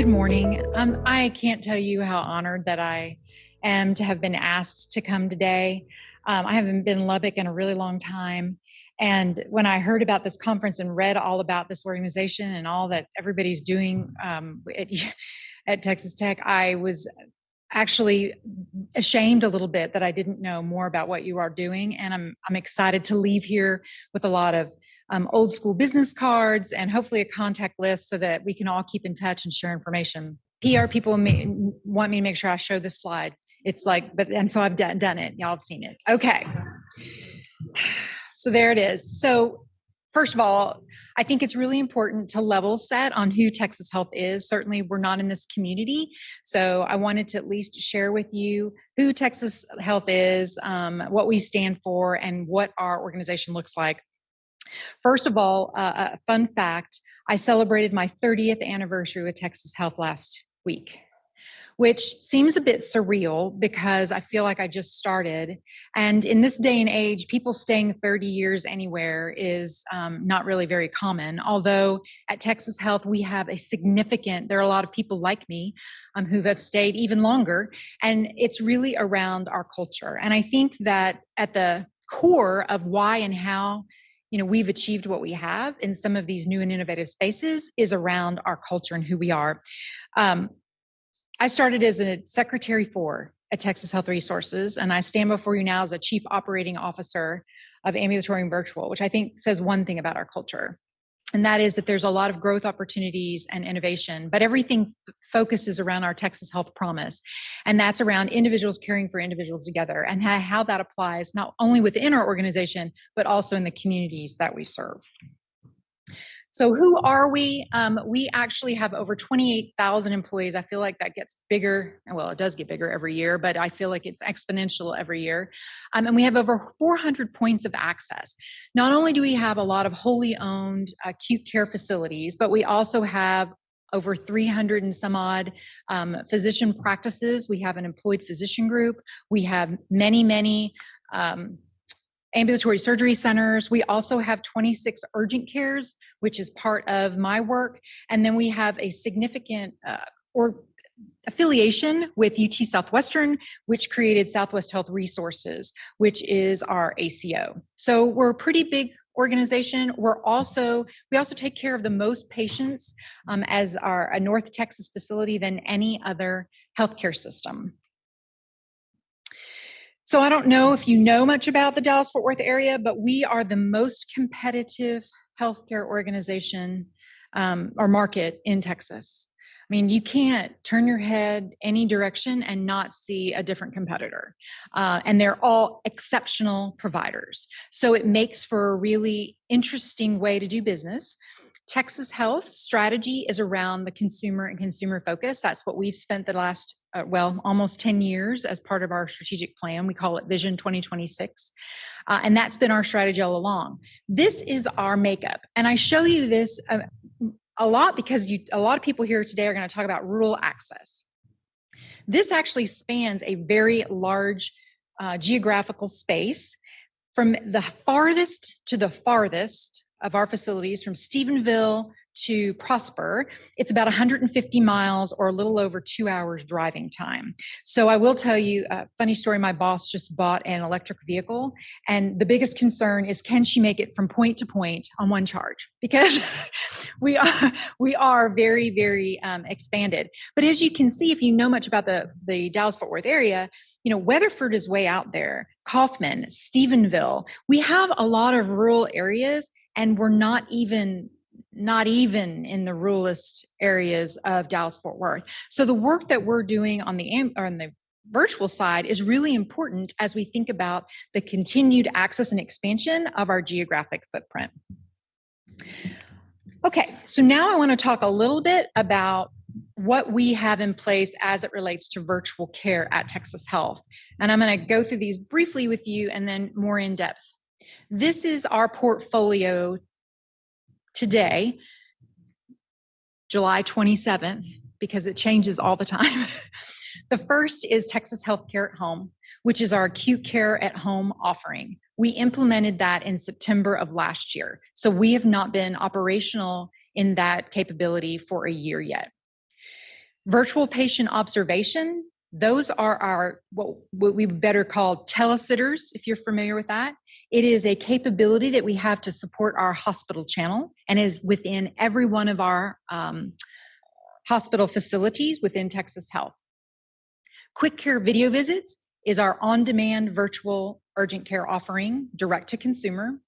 morning. I can't tell you how honored that I am to have been asked to come today. I haven't been in Lubbock in a really long time. And when I heard about this conference and read all about this organization and all that everybody's doing at Texas Tech, I was actually ashamed a little bit that I didn't know more about what you are doing. And I'm excited to leave here with a lot of old school business cards and hopefully a contact list so that we can all keep in touch and share information. PR people want me to make sure I show this slide. It's like, and so I've done it. Y'all have seen it. Okay. So there it is. So first of all, I think it's really important to level set on who Texas Health is. Certainly, we're not in this community. So I wanted to at least share with you who Texas Health is, what we stand for, and what our organization looks like. First of all, a fun fact, I celebrated my 30th anniversary with Texas Health last week, which seems a bit surreal because I feel like I just started. And in this day and age, people staying 30 years anywhere is not really very common. Although at Texas Health, we have there are a lot of people like me who have stayed even longer. And it's really around our culture. And I think that at the core of why and how we've achieved what we have in some of these new and innovative spaces is around our culture and who we are. I started as a secretary at Texas Health Resources, and I stand before you now as a chief operating officer of ambulatory and virtual, which I think says one thing about our culture. And that is that there's a lot of growth opportunities and innovation, but everything focuses around our Texas Health promise. And that's around individuals caring for individuals together and how that applies not only within our organization, but also in the communities that we serve. So who are we? We actually have over 28,000 employees. I feel like that gets bigger. Well, it does get bigger every year, but I feel like it's exponential every year. And we have over 400 points of access. Not only do we have a lot of wholly owned acute care facilities, but we also have over 300 and some odd physician practices. We have an employed physician group. We have many ambulatory surgery centers. We also have 26 urgent cares, which is part of my work. And then we have a significant affiliation with UT Southwestern, which created Southwest Health Resources, which is our ACO. So we're a pretty big organization. We also take care of the most patients as a North Texas facility than any other healthcare system. So I don't know if you know much about the Dallas-Fort Worth area, but we are the most competitive healthcare organization or market in Texas. I mean, you can't turn your head any direction and not see a different competitor. And they're all exceptional providers. So it makes for a really interesting way to do business. Texas Health strategy is around the consumer and consumer focus. That's what we've spent the last, almost 10 years as part of our strategic plan. We call it Vision 2026. And that's been our strategy all along. This is our makeup. And I show you this a lot because a lot of people here today are going to talk about rural access. This actually spans a very large geographical space from the farthest to the farthest of our facilities, from Stephenville to Prosper. It's about 150 miles or a little over 2 hours driving time. So I will tell you a funny story. My boss just bought an electric vehicle, and the biggest concern is, can she make it from point to point on one charge? Because we are very, very expanded. But as you can see, if you know much about the Dallas-Fort Worth area, Weatherford is way out there, Kaufman, Stephenville. We have a lot of rural areas, and we're not even in the ruralest areas of Dallas-Fort Worth. So the work that we're doing on the virtual side is really important as we think about the continued access and expansion of our geographic footprint. Okay, so now I want to talk a little bit about what we have in place as it relates to virtual care at Texas Health. And I'm going to go through these briefly with you and then more in depth. This is our portfolio today, July 27th, because it changes all the time. The first is Texas Health Care at Home, which is our acute care at home offering. We implemented that in September of last year. So we have not been operational in that capability for a year yet. Virtual patient observation, those are our, what we better call telesitters, if you're familiar with that. It is a capability that we have to support our hospital channel and is within every one of our hospital facilities within Texas Health. Quick Care Video Visits is our on-demand virtual urgent care offering, direct to consumer.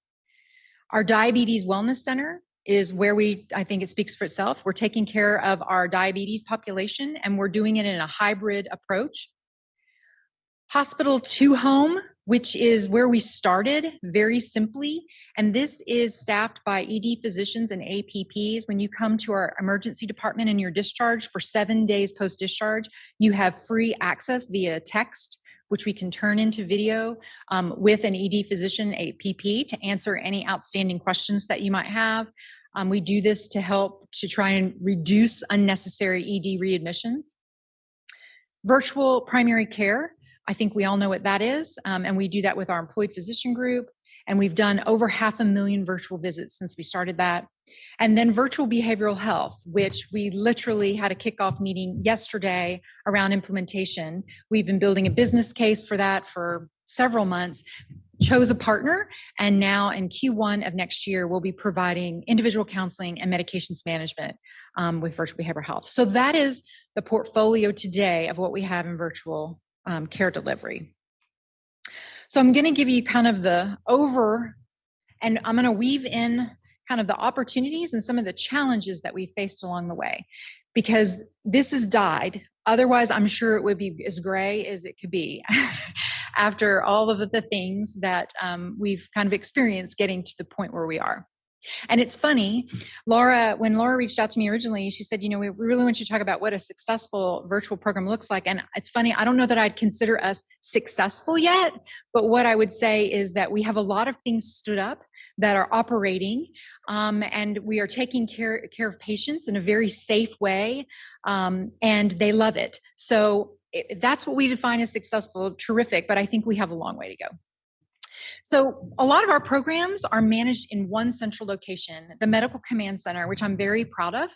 Our Diabetes Wellness Center is where I think it speaks for itself. We're taking care of our diabetes population, and we're doing it in a hybrid approach. Hospital to home, which is where we started very simply. And this is staffed by ED physicians and APPs. When you come to our emergency department and you're discharged for 7 days post-discharge, you have free access via text, which we can turn into video with an ED physician, APP, to answer any outstanding questions that you might have. We do this to help to try and reduce unnecessary ED readmissions. Virtual primary care, I think we all know what that is, and we do that with our employed physician group, and we've done over 500,000 virtual visits since we started that. And then virtual behavioral health, which we literally had a kickoff meeting yesterday around implementation. We've been building a business case for that for several months, chose a partner, and now in Q1 of next year, we'll be providing individual counseling and medications management with virtual behavioral health. So that is the portfolio today of what we have in virtual care delivery. So I'm going to give you kind of the and I'm going to weave in kind of the opportunities and some of the challenges that we faced along the way, because this has died. Otherwise, I'm sure it would be as gray as it could be after all of the things that we've kind of experienced getting to the point where we are. And it's funny, when Laura reached out to me originally, she said, we really want you to talk about what a successful virtual program looks like. And it's funny, I don't know that I'd consider us successful yet, but what I would say is that we have a lot of things stood up that are operating, and we are taking care of patients in a very safe way, and they love it. So if that's what we define as successful, terrific, but I think we have a long way to go. So a lot of our programs are managed in one central location, the Medical Command Center, which I'm very proud of.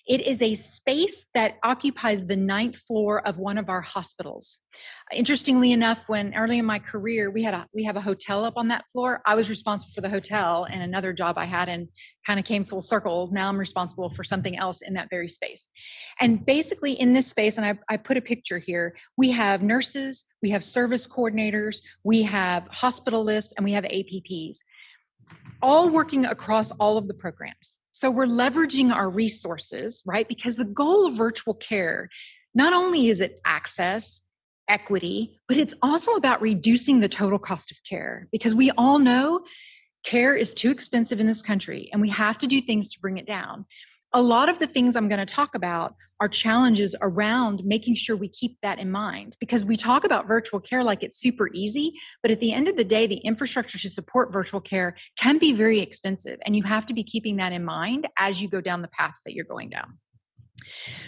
It is a space that occupies the 9th floor of one of our hospitals. Interestingly enough, when early in my career, we have a hotel up on that floor. I was responsible for the hotel and another job I had, and kind of came full circle. Now I'm responsible for something else in that very space. And basically in this space, and I put a picture here, we have nurses, we have service coordinators, we have hospitalists, and we have APPs, all working across all of the programs. So we're leveraging our resources, right? Because the goal of virtual care, not only is it access, equity, but it's also about reducing the total cost of care, because we all know care is too expensive in this country and we have to do things to bring it down. A lot of the things I'm going to talk about are challenges around making sure we keep that in mind, because we talk about virtual care like it's super easy, but at the end of the day, the infrastructure to support virtual care can be very expensive, and you have to be keeping that in mind as you go down the path that you're going down.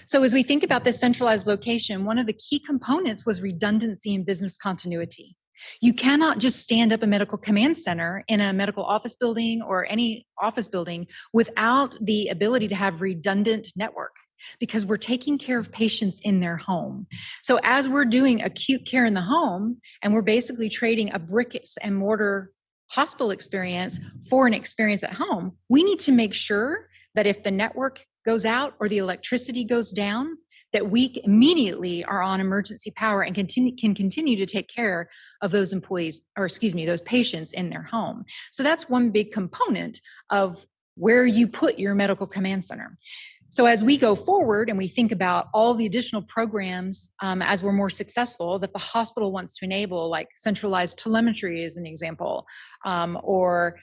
So as we think about this centralized location, one of the key components was redundancy and business continuity. You cannot just stand up a medical command center in a medical office building or any office building without the ability to have redundant network, because we're taking care of patients in their home. So as we're doing acute care in the home, and we're basically trading a bricks and mortar hospital experience for an experience at home, we need to make sure that if the network goes out or the electricity goes down, that we immediately are on emergency power and can continue to take care of those those patients in their home. So that's one big component of where you put your medical command center. So as we go forward and we think about all the additional programs as we're more successful that the hospital wants to enable, like centralized telemetry as an example, or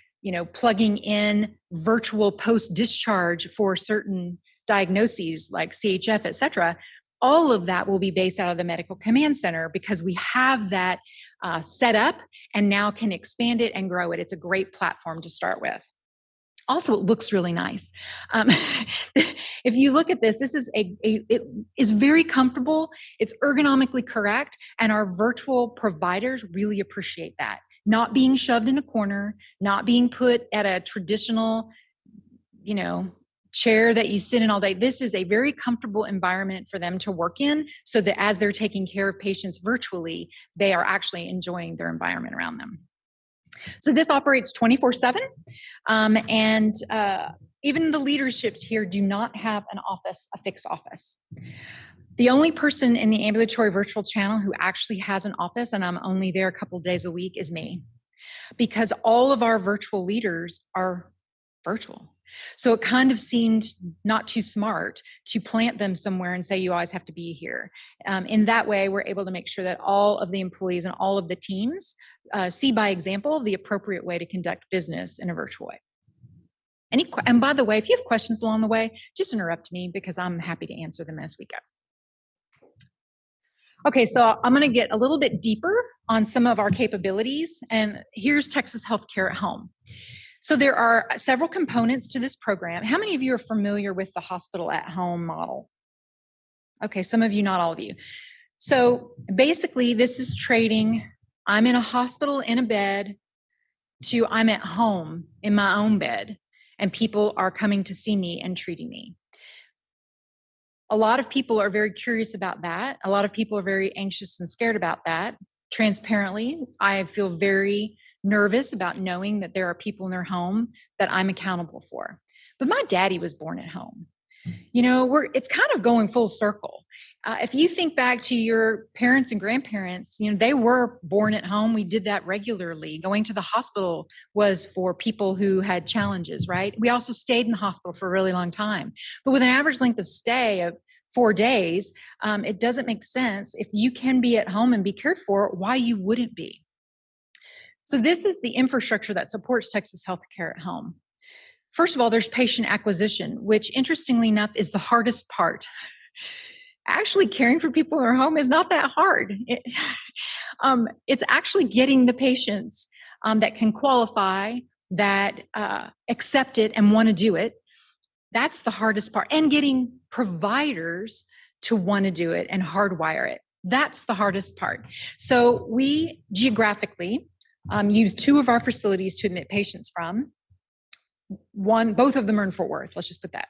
plugging in virtual post-discharge for certain diagnoses like CHF, et cetera, all of that will be based out of the Medical Command Center, because we have that set up and now can expand it and grow it. It's a great platform to start with. Also, it looks really nice. If you look at this, it is very comfortable. It's ergonomically correct, and our virtual providers really appreciate that. Not being shoved in a corner, not being put at a traditional, chair that you sit in all day. This is a very comfortable environment for them to work in, so that as they're taking care of patients virtually, they are actually enjoying their environment around them. So this operates 24/7, and even the leaderships here do not have an office, a fixed office. The only person in the ambulatory virtual channel who actually has an office, and I'm only there a couple days a week, is me, because all of our virtual leaders are virtual. So it kind of seemed not too smart to plant them somewhere and say, you always have to be here. In that way, we're able to make sure that all of the employees and all of the teams see by example the appropriate way to conduct business in a virtual way. And by the way, if you have questions along the way, just interrupt me, because I'm happy to answer them as we go. Okay, so I'm going to get a little bit deeper on some of our capabilities, and here's Texas Healthcare at Home. So there are several components to this program. How many of you are familiar with the hospital at home model? Okay, some of you, not all of you. So basically, this is trading, I'm in a hospital in a bed, to I'm at home in my own bed, and people are coming to see me and treating me. A lot of people are very curious about that. A lot of people are very anxious and scared about that. Transparently, I feel very nervous about knowing that there are people in their home that I'm accountable for. But my daddy was born at home. You know, it's kind of going full circle. If you think back to your parents and grandparents, you know, they were born at home. We did that regularly. Going to the hospital was for people who had challenges, right? We also stayed in the hospital for a really long time. But with an average length of stay of 4 days, it doesn't make sense. If you can be at home and be cared for, why you wouldn't be? So this is the infrastructure that supports Texas Healthcare at Home. First of all, there's patient acquisition, which interestingly enough is the hardest part. Actually, caring for people in their home is not that hard. It's actually getting the patients that can qualify, that accept it and want to do it. That's the hardest part. And getting providers to want to do it and hardwire it. That's the hardest part. So we geographically use 2 of our facilities to admit patients from. Both of them are in Fort Worth, let's just put that.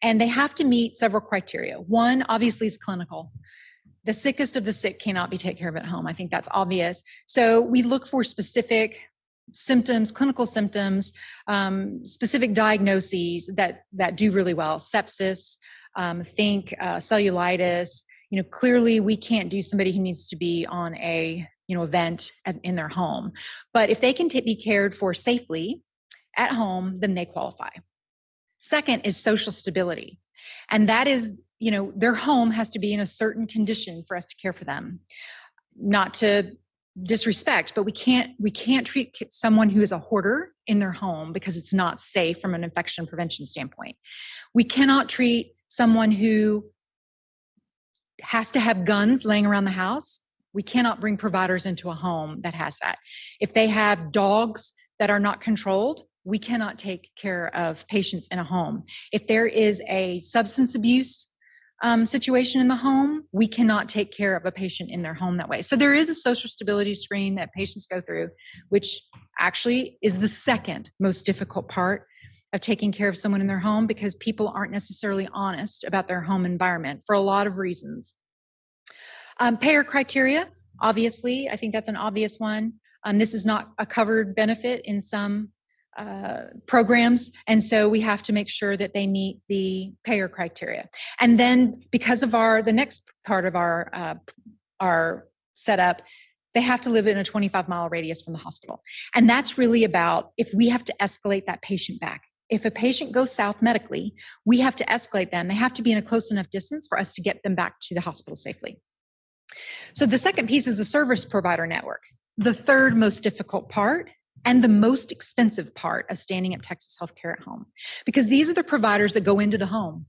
And they have to meet several criteria. One, obviously, is clinical. The sickest of the sick cannot be taken care of at home. I think that's obvious. So we look for specific symptoms, clinical symptoms, specific diagnoses that do really well. Sepsis, think cellulitis. You know, clearly we can't do somebody who needs to be on a event in their home. But if they can be cared for safely at home, then they qualify. Second is social stability. And that is, their home has to be in a certain condition for us to care for them. Not to disrespect, but we can't treat someone who is a hoarder in their home because it's not safe from an infection prevention standpoint. We cannot treat someone who has to have guns laying around the house. We cannot bring providers into a home that has that. If they have dogs that are not controlled, we cannot take care of patients in a home. If there is a substance abuse situation in the home, we cannot take care of a patient in their home that way. So there is a social stability screen that patients go through, which actually is the second most difficult part of taking care of someone in their home, because people aren't necessarily honest about their home environment for a lot of reasons. Payer criteria, obviously, I think that's an obvious one. This is not a covered benefit in some programs, and so we have to make sure that they meet the payer criteria. And then because of the next part of our setup, they have to live in a 25-mile radius from the hospital. And that's really about if we have to escalate that patient back. If a patient goes south medically, we have to escalate them. They have to be in a close enough distance for us to get them back to the hospital safely. So the second piece is the service provider network. The third most difficult part and the most expensive part of standing up Texas Healthcare at Home, because these are the providers that go into the home.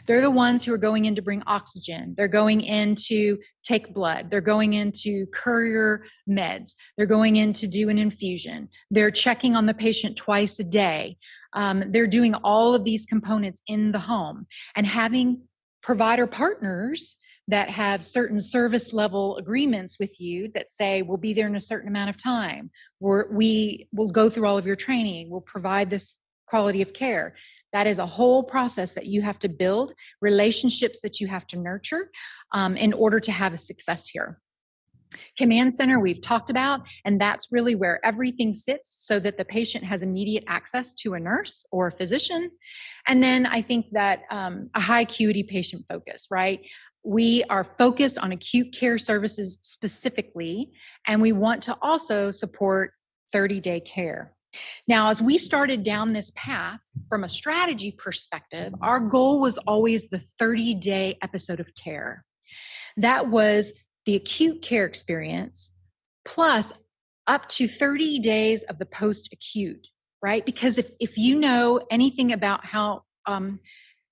They're the ones who are going in to bring oxygen. They're going in to take blood. They're going in to courier meds. They're going in to do an infusion. They're checking on the patient twice a day. They're doing all of these components in the home, and having provider partners that have certain service level agreements with you that say, we'll be there in a certain amount of time, we will go through all of your training, we'll provide this quality of care. That is a whole process that you have to build, relationships that you have to nurture in order to have a success here. Command center we've talked about, and that's really where everything sits so that the patient has immediate access to a nurse or a physician. And then I think that a high acuity patient focus, right? We are focused on acute care services specifically, and we want to also support 30-day care. Now, as we started down this path from a strategy perspective, our goal was always the 30-day episode of care. That was the acute care experience plus up to 30 days of the post-acute, right? Because if you know anything about how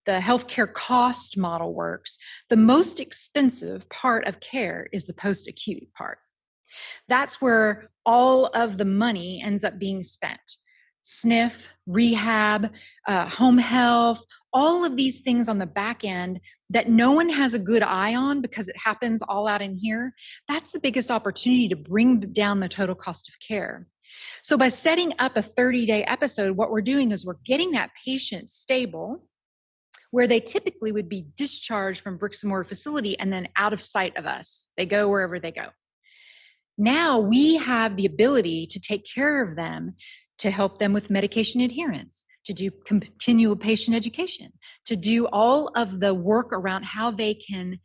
the healthcare cost model works, the most expensive part of care is the post-acute part. That's where all of the money ends up being spent. SNF, rehab, home health, all of these things on the back end that no one has a good eye on because it happens all out in here. That's the biggest opportunity to bring down the total cost of care. So by setting up a 30-day episode, what we're doing is we're getting that patient stable where they typically would be discharged from bricks and mortar facility and then out of sight of us. They go wherever they go. Now we have the ability to take care of them, to help them with medication adherence, to do continual patient education, to do all of the work around how they can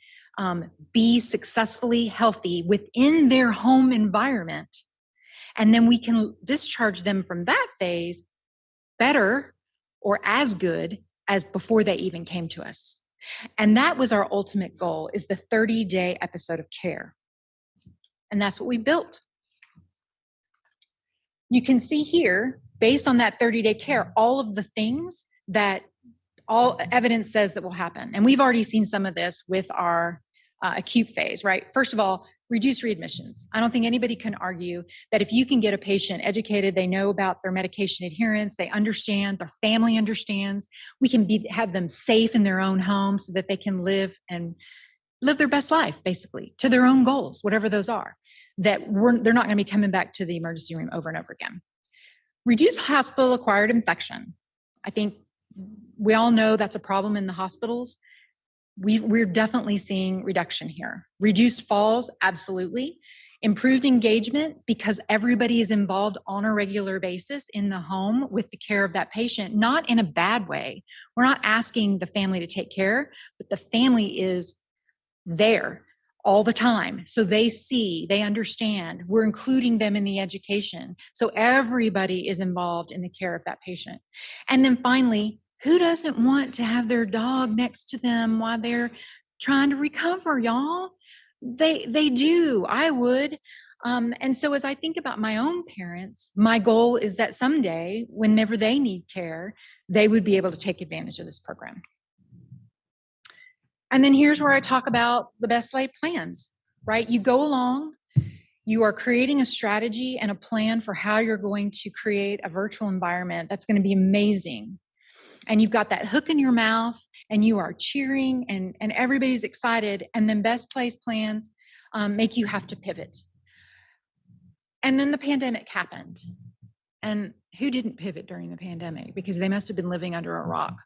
be successfully healthy within their home environment. And then we can discharge them from that phase better or as good as before they even came to us. And that was our ultimate goal, is the 30-day episode of care. And that's what we built. You can see here, based on that 30-day care, all of the things that all evidence says that will happen. And we've already seen some of this with our acute phase, right? First of all, reduce readmissions. I don't think anybody can argue that if you can get a patient educated, they know about their medication adherence, they understand, their family understands, we can have them safe in their own home so that they can live their best life, basically, to their own goals, whatever those are, that they're not going to be coming back to the emergency room over and over again. Reduce hospital-acquired infection. I think we all know that's a problem in the hospitals. We're definitely seeing reduction here. Reduced falls, absolutely. Improved engagement because everybody is involved on a regular basis in the home with the care of that patient, not in a bad way. We're not asking the family to take care, but the family is there all the time. So they see, they understand, we're including them in the education. So everybody is involved in the care of that patient. And then finally, who doesn't want to have their dog next to them while they're trying to recover, y'all? They do. I would. And so as I think about my own parents, my goal is that someday, whenever they need care, they would be able to take advantage of this program. And then here's where I talk about the best laid plans, right? You go along, you are creating a strategy and a plan for how you're going to create a virtual environment that's going to be amazing. And you've got that hook in your mouth and you are cheering and everybody's excited. And then best laid plans make you have to pivot. And then the pandemic happened. And who didn't pivot during the pandemic? Because they must have been living under a rock.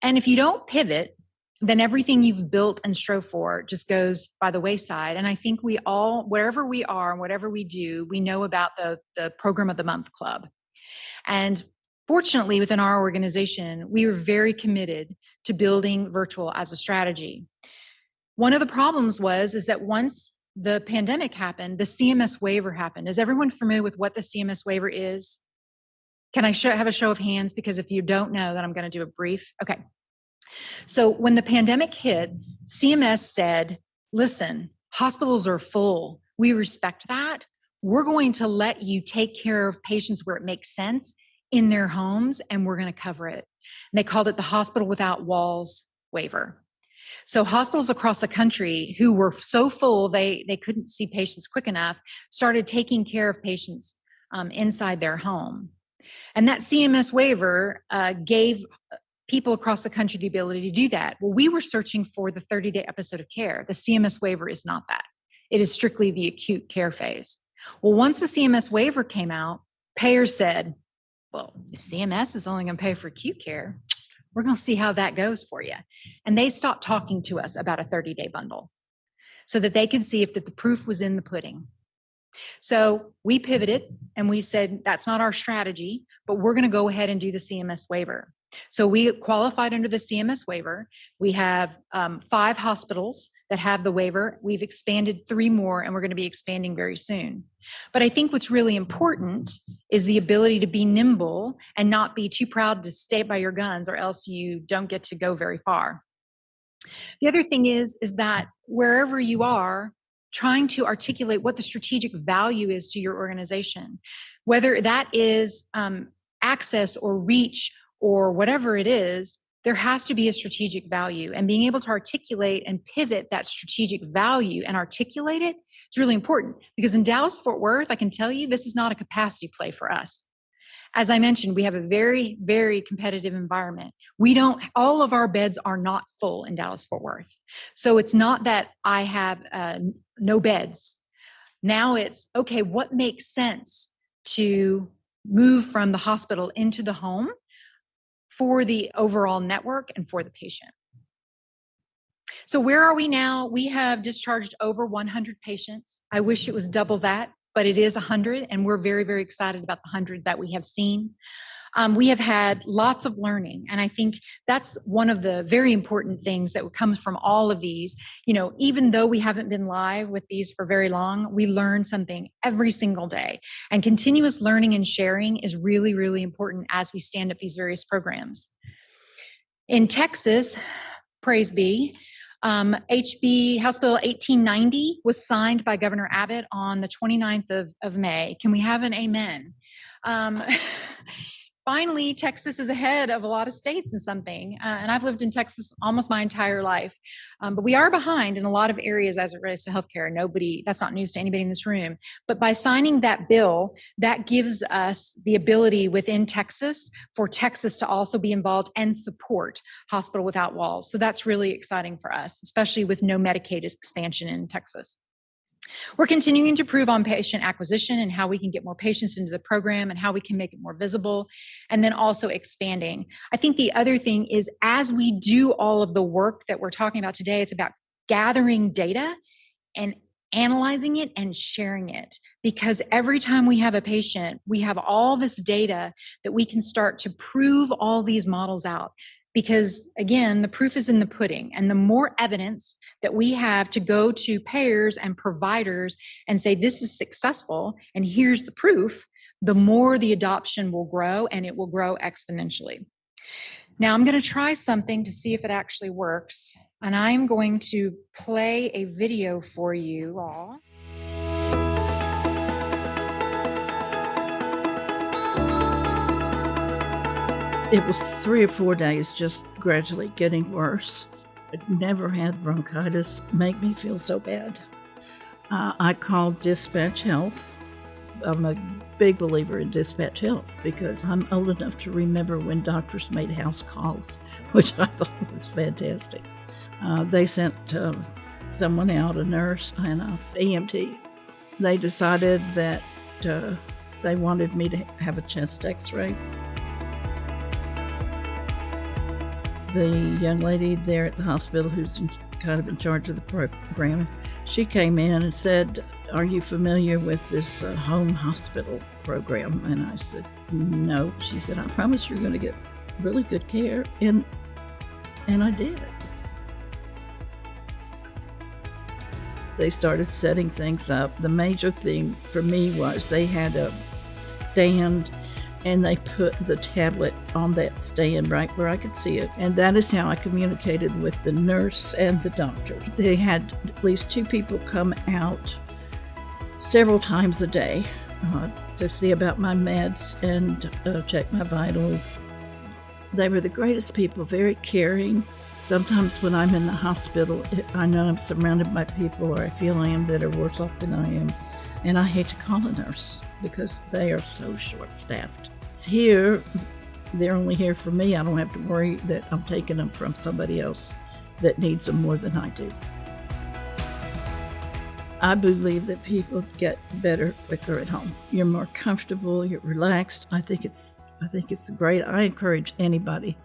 And if you don't pivot, then everything you've built and strove for just goes by the wayside. And I think we all, wherever we are and whatever we do, we know about the Program of the Month Club. And fortunately, within our organization, we were very committed to building virtual as a strategy. One of the problems is that once the pandemic happened, the CMS waiver happened. Is everyone familiar with what the CMS waiver is? Can I have a show of hands? Because if you don't know, then I'm going to do a brief. Okay. So when the pandemic hit, CMS said, listen, hospitals are full. We respect that. We're going to let you take care of patients where it makes sense in their homes, and we're going to cover it. And they called it the Hospital Without Walls waiver. So hospitals across the country who were so full they couldn't see patients quick enough started taking care of patients inside their home. And that CMS waiver gave people across the country the ability to do that. Well, we were searching for the 30-day episode of care. The CMS waiver is not that. It is strictly the acute care phase. Well, once the CMS waiver came out, payers said, well, if CMS is only going to pay for acute care, we're going to see how that goes for you. And they stopped talking to us about a 30-day bundle so that they could see if the proof was in the pudding. So we pivoted and we said, that's not our strategy, but we're going to go ahead and do the CMS waiver. So we qualified under the CMS waiver. We have 5 hospitals that have the waiver. We've expanded 3 more, and we're going to be expanding very soon. But I think what's really important is the ability to be nimble and not be too proud to stay by your guns, or else you don't get to go very far. The other thing is that wherever you are, trying to articulate what the strategic value is to your organization, whether that is access or reach or whatever it is, there has to be a strategic value, and being able to articulate and pivot that strategic value and articulate it is really important, because in Dallas-Fort Worth, I can tell you, this is not a capacity play for us. As I mentioned, we have a very, very competitive environment. All of our beds are not full in Dallas-Fort Worth. So it's not that I have no beds. Now it's, okay, what makes sense to move from the hospital into the home for the overall network and for the patient? So where are we now? We have discharged over 100 patients. I wish it was double that, but it is 100, and we're very, very excited about the 100 that we have seen. We have had lots of learning, and I think that's one of the very important things that comes from all of these. Even though we haven't been live with these for very long, we learn something every single day, and continuous learning and sharing is really, really important as we stand up these various programs. In Texas, praise be, HB House Bill 1890 was signed by Governor Abbott on the 29th of May. Can we have an amen? Finally, Texas is ahead of a lot of states in something. And I've lived in Texas almost my entire life. But we are behind in a lot of areas as it relates to healthcare. That's not news to anybody in this room. But by signing that bill, that gives us the ability within Texas for Texas to also be involved and support Hospital Without Walls. So that's really exciting for us, especially with no Medicaid expansion in Texas. We're continuing to improve on patient acquisition and how we can get more patients into the program and how we can make it more visible, and then also expanding. I think the other thing is, as we do all of the work that we're talking about today, it's about gathering data and analyzing it and sharing it, because every time we have a patient, we have all this data that we can start to prove all these models out. Because again, the proof is in the pudding, and the more evidence that we have to go to payers and providers and say, this is successful and here's the proof, the more the adoption will grow, and it will grow exponentially. Now I'm going to try something to see if it actually works, and I'm going to play a video for you all. It was 3 or 4 days, just gradually getting worse. I'd never had bronchitis make me feel so bad. I called Dispatch Health. I'm a big believer in Dispatch Health because I'm old enough to remember when doctors made house calls, which I thought was fantastic. They sent someone out, a nurse and an EMT. They decided that they wanted me to have a chest x-ray. The young lady there at the hospital who's kind of in charge of the program, she came in and said, "Are you familiar with this home hospital program?" And I said, "No." She said, "I promise you're going to get really good care." And I did. They started setting things up. The major thing for me was they had a stand, and they put the tablet on that stand right where I could see it. And that is how I communicated with the nurse and the doctor. They had at least 2 people come out several times a day to see about my meds and check my vitals. They were the greatest people, very caring. Sometimes when I'm in the hospital, I know I'm surrounded by people, or I feel I am, that are worse off than I am. And I hate to call a nurse because they are so short-staffed. It's here, they're only here for me. I don't have to worry that I'm taking them from somebody else that needs them more than I do. I believe that people get better quicker at home. You're more comfortable, you're relaxed. I think it's I think it's great. I encourage anybody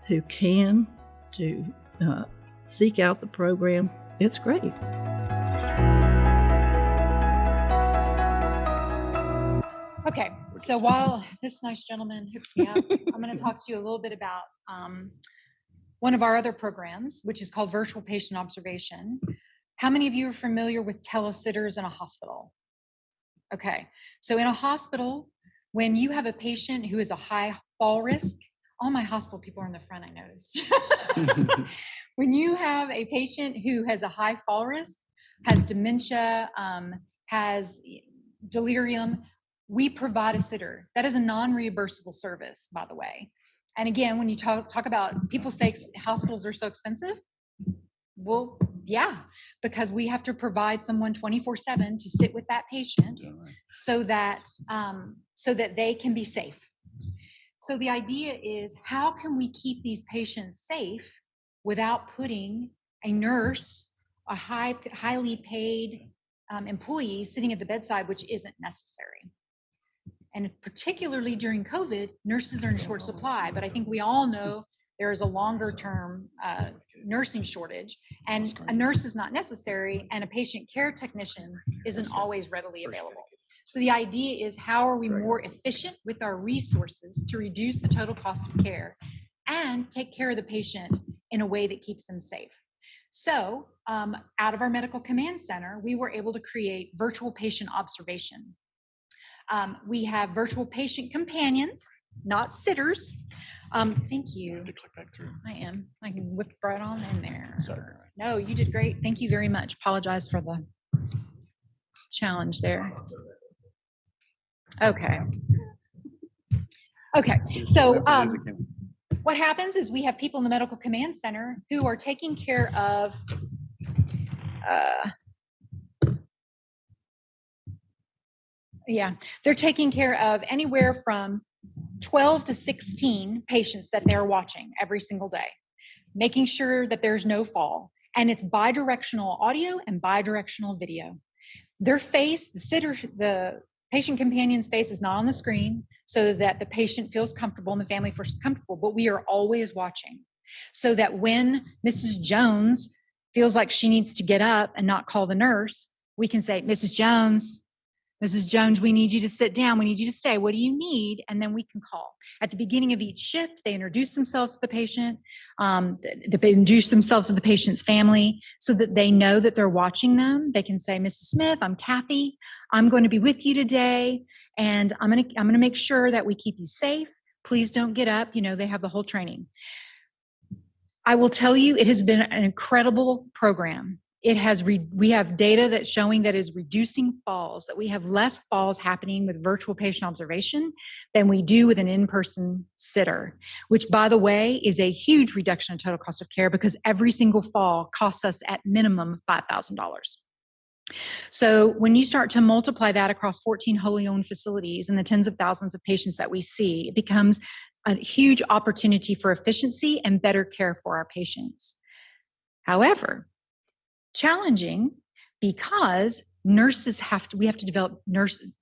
who can to seek out the program. It's great. Okay, so while this nice gentleman hooks me up, I'm going to talk to you a little bit about one of our other programs, which is called Virtual Patient Observation. How many of you are familiar with telesitters in a hospital? Okay, so in a hospital, when you have a patient who is a high fall risk, all my hospital people are in the front, I noticed. When you have a patient who has a high fall risk, has dementia, has delirium, we provide a sitter. That is a non-reimbursable service, by the way. And again, when you talk about, people say hospitals are so expensive. Well, yeah, because we have to provide someone 24/7 to sit with that patient so that they can be safe. So the idea is, how can we keep these patients safe without putting a nurse, a highly paid employee sitting at the bedside, which isn't necessary? And particularly during COVID, nurses are in short supply, but I think we all know there is a longer term nursing shortage, and a nurse is not necessary, and a patient care technician isn't always readily available. So the idea is, how are we more efficient with our resources to reduce the total cost of care and take care of the patient in a way that keeps them safe? So out of our medical command center, we were able to create virtual patient observation. We have virtual patient companions, not sitters. Thank you. To click back through. I am. I can whip right on in there. Sorry. No, you did great. Thank you very much. Apologize for the challenge there. Okay. Okay. So what happens is, we have people in the medical command center who are taking care of they're taking care of anywhere from 12 to 16 patients that they're watching every single day, making sure that there's no fall. And it's bidirectional audio and bidirectional video. Their face, the patient companion's face is not on the screen, so that the patient feels comfortable and the family feels comfortable, but we are always watching, so that when Mrs. Jones feels like she needs to get up and not call the nurse, we can say, Mrs. Jones, we need you to sit down. We need you to stay. What do you need? And then we can call. At the beginning of each shift, they introduce themselves to the patient. They introduce themselves to the patient's family, so that they know that they're watching them. They can say, Mrs. Smith, I'm Kathi. I'm going to be with you today, and I'm going to make sure that we keep you safe. Please don't get up. They have the whole training. I will tell you, it has been an incredible program. We have data that's showing that is reducing falls, that we have less falls happening with virtual patient observation than we do with an in-person sitter, which, by the way, is a huge reduction in total cost of care, because every single fall costs us at minimum $5,000. So when you start to multiply that across 14 wholly owned facilities and the tens of thousands of patients that we see, it becomes a huge opportunity for efficiency and better care for our patients. However, challenging, because we have to develop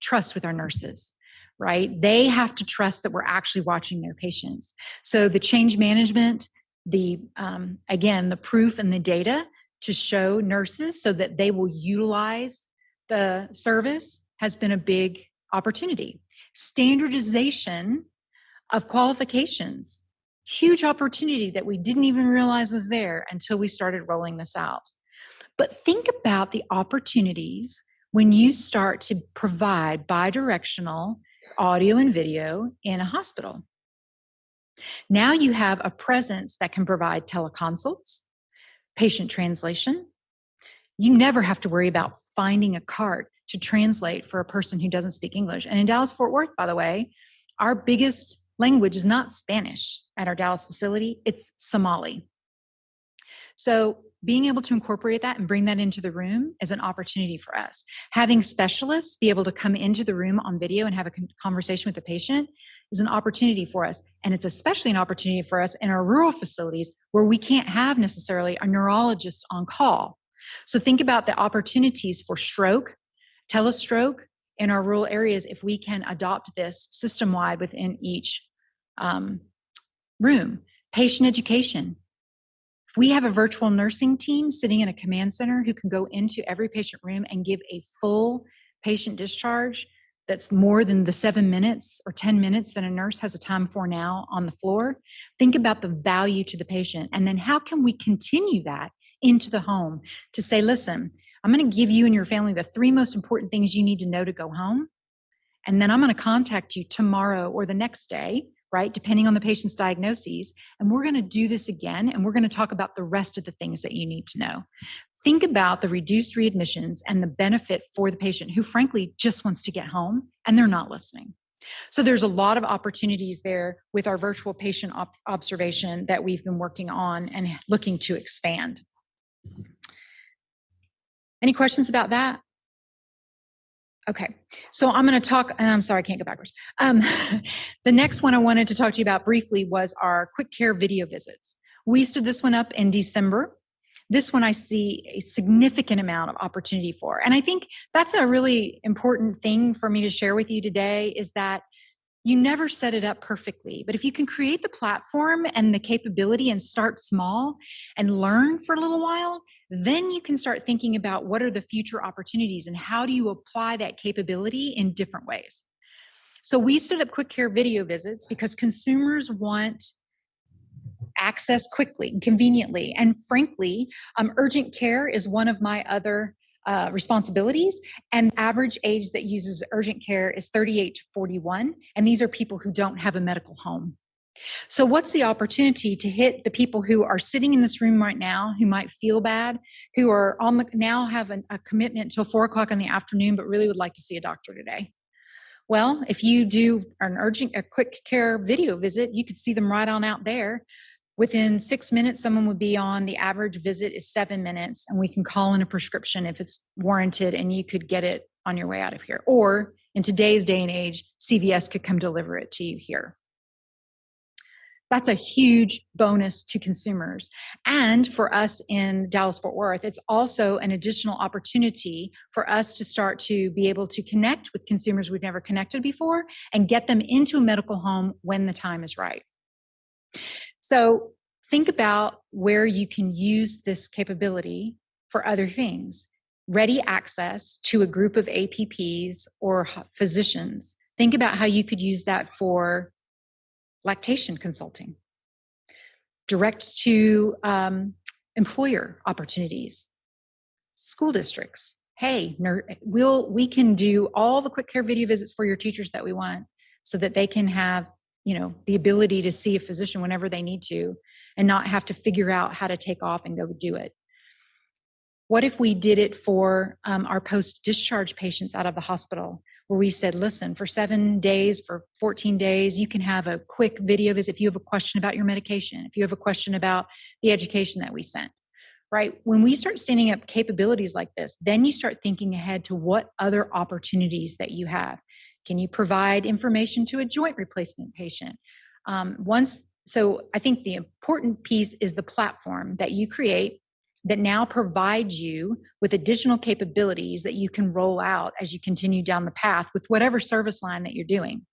trust with our nurses, right? They have to trust that we're actually watching their patients. So the change management, again, the proof and the data to show nurses so that they will utilize the service has been a big opportunity. Standardization of qualifications, huge opportunity that we didn't even realize was there until we started rolling this out. But think about the opportunities when you start to provide bidirectional audio and video in a hospital. Now you have a presence that can provide teleconsults, patient translation. You never have to worry about finding a cart to translate for a person who doesn't speak English. And in Dallas-Fort Worth, by the way, our biggest language is not Spanish at our Dallas facility, it's Somali. So being able to incorporate that and bring that into the room is an opportunity for us. Having specialists be able to come into the room on video and have a conversation with the patient is an opportunity for us. And it's especially an opportunity for us in our rural facilities where we can't have necessarily a neurologist on call. So think about the opportunities for stroke, telestroke in our rural areas if we can adopt this system-wide within each room. Patient education. We have a virtual nursing team sitting in a command center who can go into every patient room and give a full patient discharge that's more than the 7 minutes or 10 minutes that a nurse has a time for now on the floor. Think about the value to the patient. And then how can we continue that into the home to say, listen, I'm going to give you and your family the 3 most important things you need to know to go home. And then I'm going to contact you tomorrow or the next day, right? Depending on the patient's diagnoses. And we're going to do this again. And we're going to talk about the rest of the things that you need to know. Think about the reduced readmissions and the benefit for the patient who frankly just wants to get home and they're not listening. So there's a lot of opportunities there with our virtual patient observation that we've been working on and looking to expand. Any questions about that? Okay, so I'm going to talk, and I'm sorry, I can't go backwards. The next one I wanted to talk to you about briefly was our quick care video visits. We stood this one up in December. This one I see a significant amount of opportunity for. And I think that's a really important thing for me to share with you today is that you never set it up perfectly. But if you can create the platform and the capability and start small and learn for a little while, then you can start thinking about what are the future opportunities and how do you apply that capability in different ways. So we stood up quick care video visits because consumers want access quickly and conveniently. And frankly, urgent care is one of my other responsibilities. And average age that uses urgent care is 38 to 41. And these are people who don't have a medical home. So what's the opportunity to hit the people who are sitting in this room right now, who might feel bad, who are on the, now have a commitment till 4 o'clock in the afternoon, but really would like to see a doctor today? Well, if you do a quick care video visit, you could see them right on out there. Within 6 minutes, someone would be on. The average visit is 7 minutes, and we can call in a prescription if it's warranted, and you could get it on your way out of here. Or in today's day and age, CVS could come deliver it to you here. That's a huge bonus to consumers. And for us in Dallas-Fort Worth, it's also an additional opportunity for us to start to be able to connect with consumers we've never connected before and get them into a medical home when the time is right. So think about where you can use this capability for other things. Ready access to a group of APPs or physicians. Think about how you could use that for lactation consulting. Direct to employer opportunities. School districts. Hey, we can do all the quick care video visits for your teachers that we want so that they can have the ability to see a physician whenever they need to and not have to figure out how to take off and go do it. What if we did it for our post-discharge patients out of the hospital where we said, listen, for 7 days, for 14 days, you can have a quick video visit if you have a question about your medication, if you have a question about the education that we sent, right? When we start standing up capabilities like this, then you start thinking ahead to what other opportunities that you have. Can you provide information to a joint replacement patient? So I think the important piece is the platform that you create that now provides you with additional capabilities that you can roll out as you continue down the path with whatever service line that you're doing.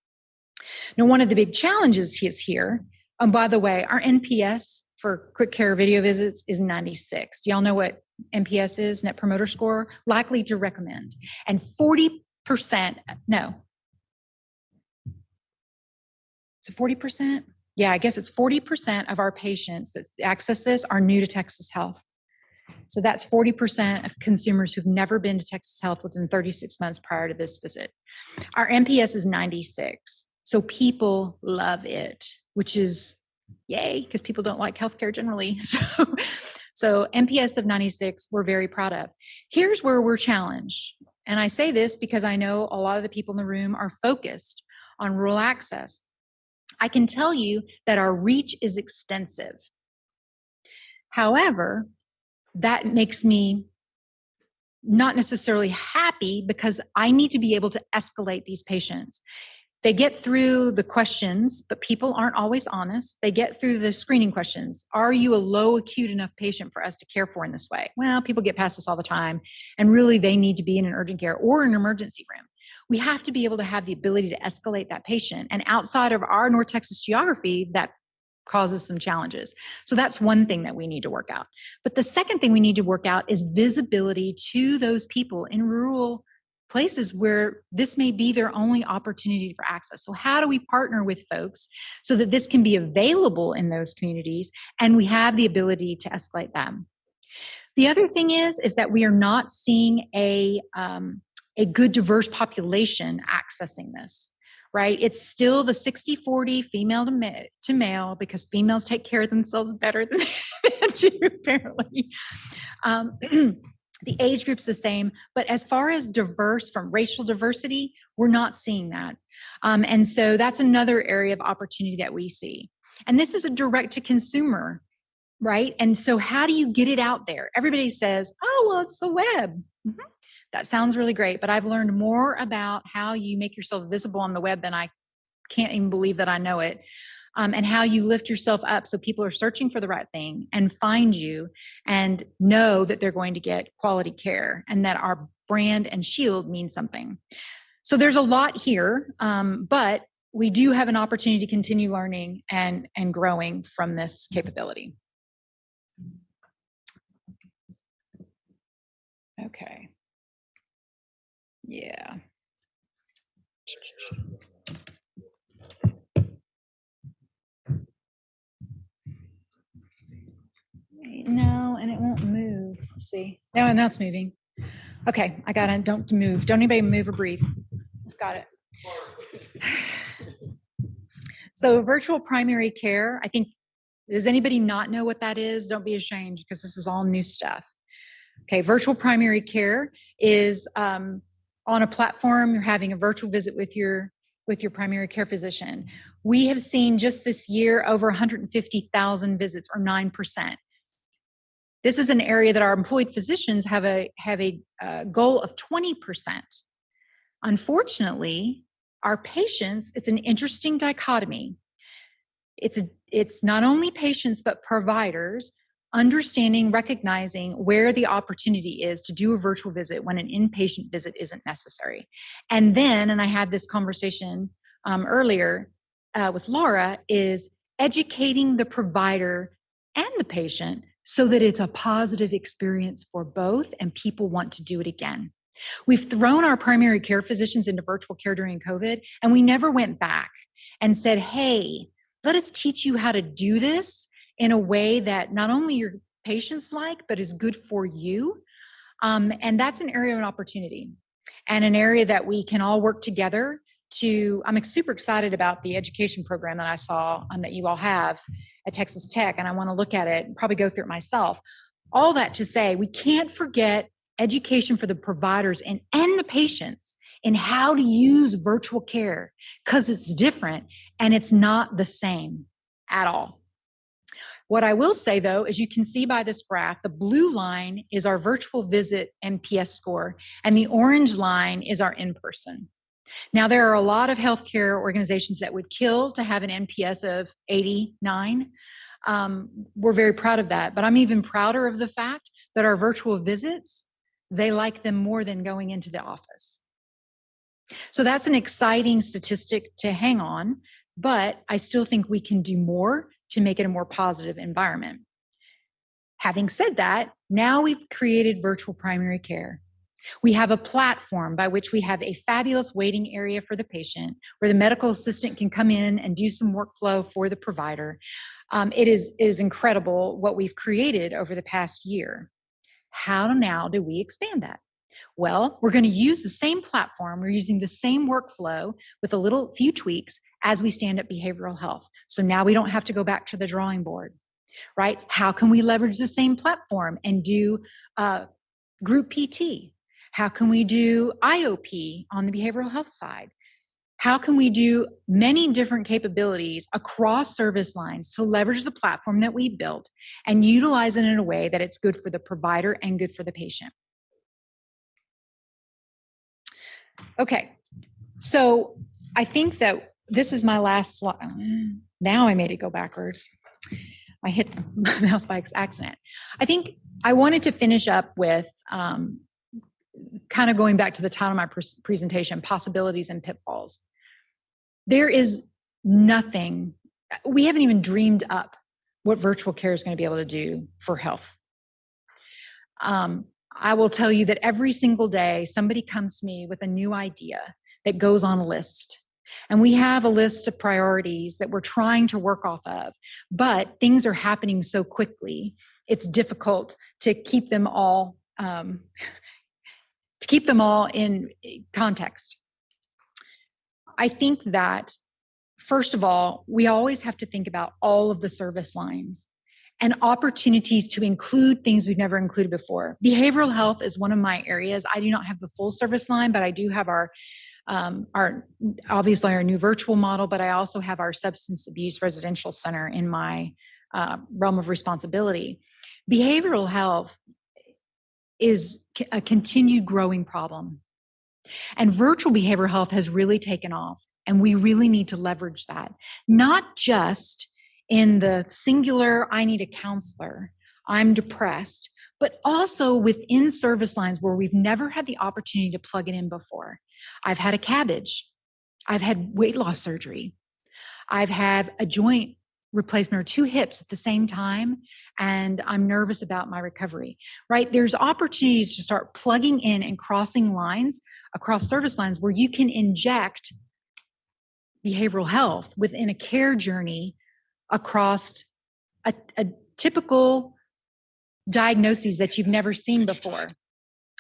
Now, one of the big challenges is here, and by the way, our NPS for quick care video visits is 96. Do y'all know what NPS is, Net Promoter Score? Likely to recommend. And 40%, no. So 40%? Yeah, I guess it's 40% of our patients that access this are new to Texas Health. So that's 40% of consumers who've never been to Texas Health within 36 months prior to this visit. Our NPS is 96. So people love it, which is yay, because people don't like healthcare generally. So NPS of 96, we're very proud of. Here's where we're challenged. And I say this because I know a lot of the people in the room are focused on rural access. I can tell you that our reach is extensive. However, that makes me not necessarily happy because I need to be able to escalate these patients. They get through the questions, but people aren't always honest. They get through the screening questions. Are you a low acute enough patient for us to care for in this way? Well, people get past this all the time, and really they need to be in an urgent care or an emergency room. we have to be able to have the ability to escalate that patient. And outside of our North Texas geography, that causes some challenges. So that's one thing that we need to work out. But the second thing we need to work out is visibility to those people in rural places where this may be their only opportunity for access. So how do we partner with folks so that this can be available in those communities and we have the ability to escalate them? The other thing is that we are not seeing a good diverse population accessing this, right? It's still the 60-40 female to male because females take care of themselves better than men do, apparently. The age group's the same, but as far as diverse from racial diversity, we're not seeing that. And so that's another area of opportunity that we see. And this is a direct to consumer, right? And so how do you get it out there? Everybody says, oh, well, it's the web. Mm-hmm. That sounds really great, but I've learned more about how you make yourself visible on the web than I can't even believe that I know it. And how you lift yourself up so people are searching for the right thing and find you and know that they're going to get quality care and that our brand and shield means something. So there's a lot here, but we do have an opportunity to continue learning and growing from this capability. Okay. Yeah. No, and it won't move. Let's see. No, now it's moving. Okay, I got it. Don't move. Don't anybody move or breathe. I've got it. So virtual primary care, I think, does anybody not know what that is? Don't be ashamed because this is all new stuff. Okay, virtual primary care is on a platform. You're having a virtual visit with your primary care physician. We have seen just this year over 150,000 visits, or 9%. This is an area that our employed physicians have a goal of 20%. Unfortunately, our patients, it's an interesting dichotomy. It's not only patients, but providers understanding, recognizing where the opportunity is to do a virtual visit when an inpatient visit isn't necessary. And then, and I had this conversation earlier with Laura, is educating the provider and the patient so that it's a positive experience for both and people want to do it again. We've thrown our primary care physicians into virtual care during COVID, and we never went back and said, hey, let us teach you how to do this in a way that not only your patients like, but is good for you. And that's an area of an opportunity and an area that we can all work together to. I'm super excited about the education program that I saw that you all have at Texas Tech, and I want to look at it and probably go through it myself. All that to say, we can't forget education for the providers and the patients in how to use virtual care, because it's different and it's not the same at all. What I will say, though, as you can see by this graph, the blue line is our virtual visit NPS score, and the orange line is our in-person. Now, there are a lot of healthcare organizations that would kill to have an NPS of 89. We're very proud of that, but I'm even prouder of the fact that our virtual visits, they like them more than going into the office. So that's an exciting statistic to hang on, but I still think we can do more to make it a more positive environment. Having said that, now we've created virtual primary care. We have a platform by which we have a fabulous waiting area for the patient where the medical assistant can come in and do some workflow for the provider. It is incredible what we've created over the past year. How now do we expand that? Well, we're going to use the same platform. We're using the same workflow with a few tweaks as we stand up behavioral health. So now we don't have to go back to the drawing board, right? How can we leverage the same platform and do group PT? How can we do IOP on the behavioral health side? How can we do many different capabilities across service lines to leverage the platform that we built and utilize it in a way that it's good for the provider and good for the patient? Okay, so I think that this is my last slide. Now I made it go backwards. I hit the mouse by accident. I think I wanted to finish up with kind of going back to the title of my presentation, possibilities and pitfalls. There is nothing, we haven't even dreamed up what virtual care is going to be able to do for health. I will tell you that every single day, somebody comes to me with a new idea that goes on a list. And we have a list of priorities that we're trying to work off of, but things are happening so quickly, it's difficult to keep them all in context. I think that, first of all, we always have to think about all of the service lines and opportunities to include things we've never included before. Behavioral health is one of my areas. I do not have the full service line, but I do have our obviously our new virtual model, but I also have our substance abuse residential center in my realm of responsibility. Behavioral health is a continued growing problem. And virtual behavioral health has really taken off, and we really need to leverage that. Not just in the singular, I need a counselor, I'm depressed, but also within service lines where we've never had the opportunity to plug it in before. I've had a cabbage. I've had weight loss surgery. I've had a joint replacement or 2 hips at the same time, and I'm nervous about my recovery, right? There's opportunities to start plugging in and crossing lines across service lines where you can inject behavioral health within a care journey across a typical diagnoses that you've never seen before.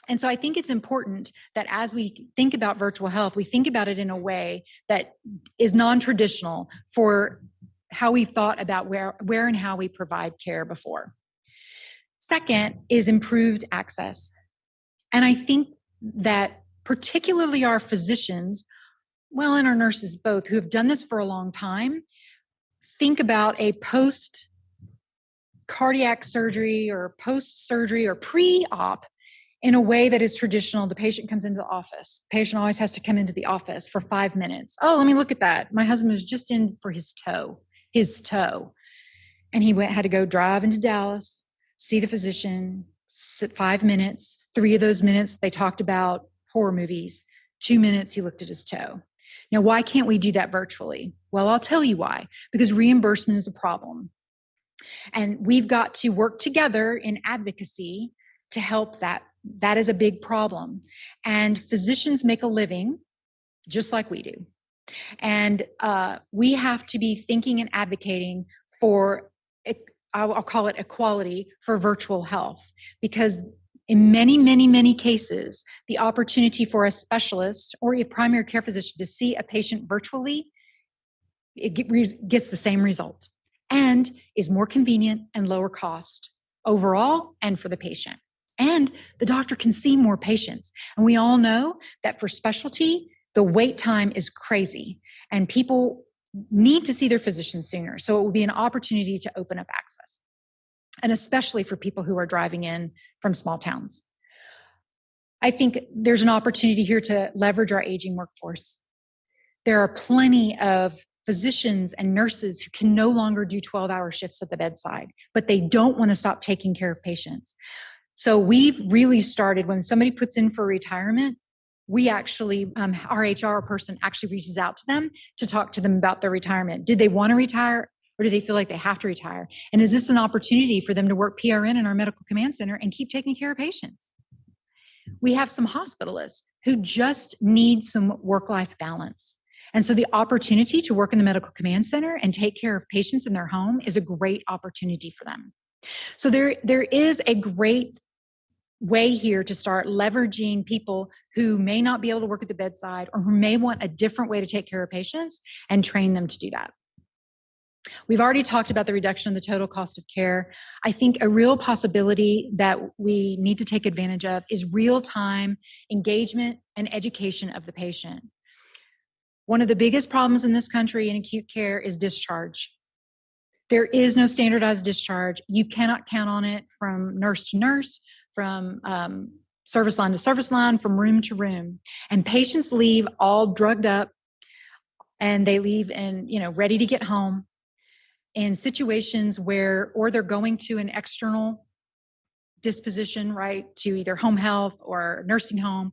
And so I think it's important that as we think about virtual health, we think about it in a way that is non-traditional for how we thought about where and how we provide care before. Second is improved access. And I think that particularly our physicians, well, and our nurses both, who have done this for a long time, think about a post-cardiac surgery or post-surgery or pre-op in a way that is traditional. The patient comes into the office. The patient always has to come into the office for 5 minutes. Oh, let me look at that. My husband was just in for his toe. And he had to go drive into Dallas, see the physician, sit 5 minutes. 3 of those minutes, they talked about horror movies. 2 minutes, he looked at his toe. Now, why can't we do that virtually? Well, I'll tell you why. Because reimbursement is a problem. And we've got to work together in advocacy to help that. That is a big problem. And physicians make a living just like we do. And we have to be thinking and advocating for, I'll call it equality for virtual health, because in many, many, many cases, the opportunity for a specialist or a primary care physician to see a patient virtually, it gets the same result and is more convenient and lower cost overall and for the patient. And the doctor can see more patients. And we all know that for specialty, the wait time is crazy and people need to see their physician sooner. So it will be an opportunity to open up access, and especially for people who are driving in from small towns. I think there's an opportunity here to leverage our aging workforce. There are plenty of physicians and nurses who can no longer do 12-hour shifts at the bedside, but they don't want to stop taking care of patients. So we've really started, when somebody puts in for retirement, we actually, our HR person actually reaches out to them to talk to them about their retirement. Did they want to retire, or do they feel like they have to retire? And is this an opportunity for them to work PRN in our medical command center and keep taking care of patients? We have some hospitalists who just need some work-life balance. And so the opportunity to work in the medical command center and take care of patients in their home is a great opportunity for them. So there is a great way here to start leveraging people who may not be able to work at the bedside or who may want a different way to take care of patients and train them to do that. We've already talked about the reduction of the total cost of care. I think a real possibility that we need to take advantage of is real-time engagement and education of the patient. One of the biggest problems in this country in acute care is discharge. There is no standardized discharge. You cannot count on it from nurse to nurse, from service line to service line, from room to room. And patients leave all drugged up, and they leave ready to get home in situations where, or they're going to an external disposition, right, to either home health or nursing home.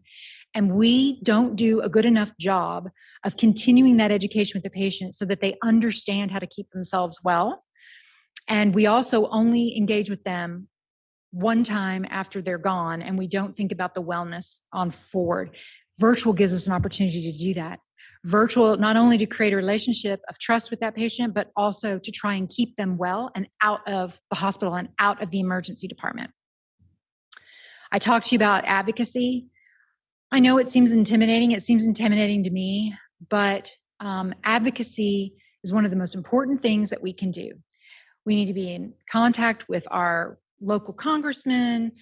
And we don't do a good enough job of continuing that education with the patient so that they understand how to keep themselves well. And we also only engage with them one time after they're gone, and we don't think about the wellness on forward. Virtual gives us an opportunity to do that. Virtual, not only to create a relationship of trust with that patient, but also to try and keep them well and out of the hospital and out of the emergency department. I talked to you about advocacy. I know it seems intimidating. It seems intimidating to me, but advocacy is one of the most important things that we can do. We need to be in contact with our local congressmen.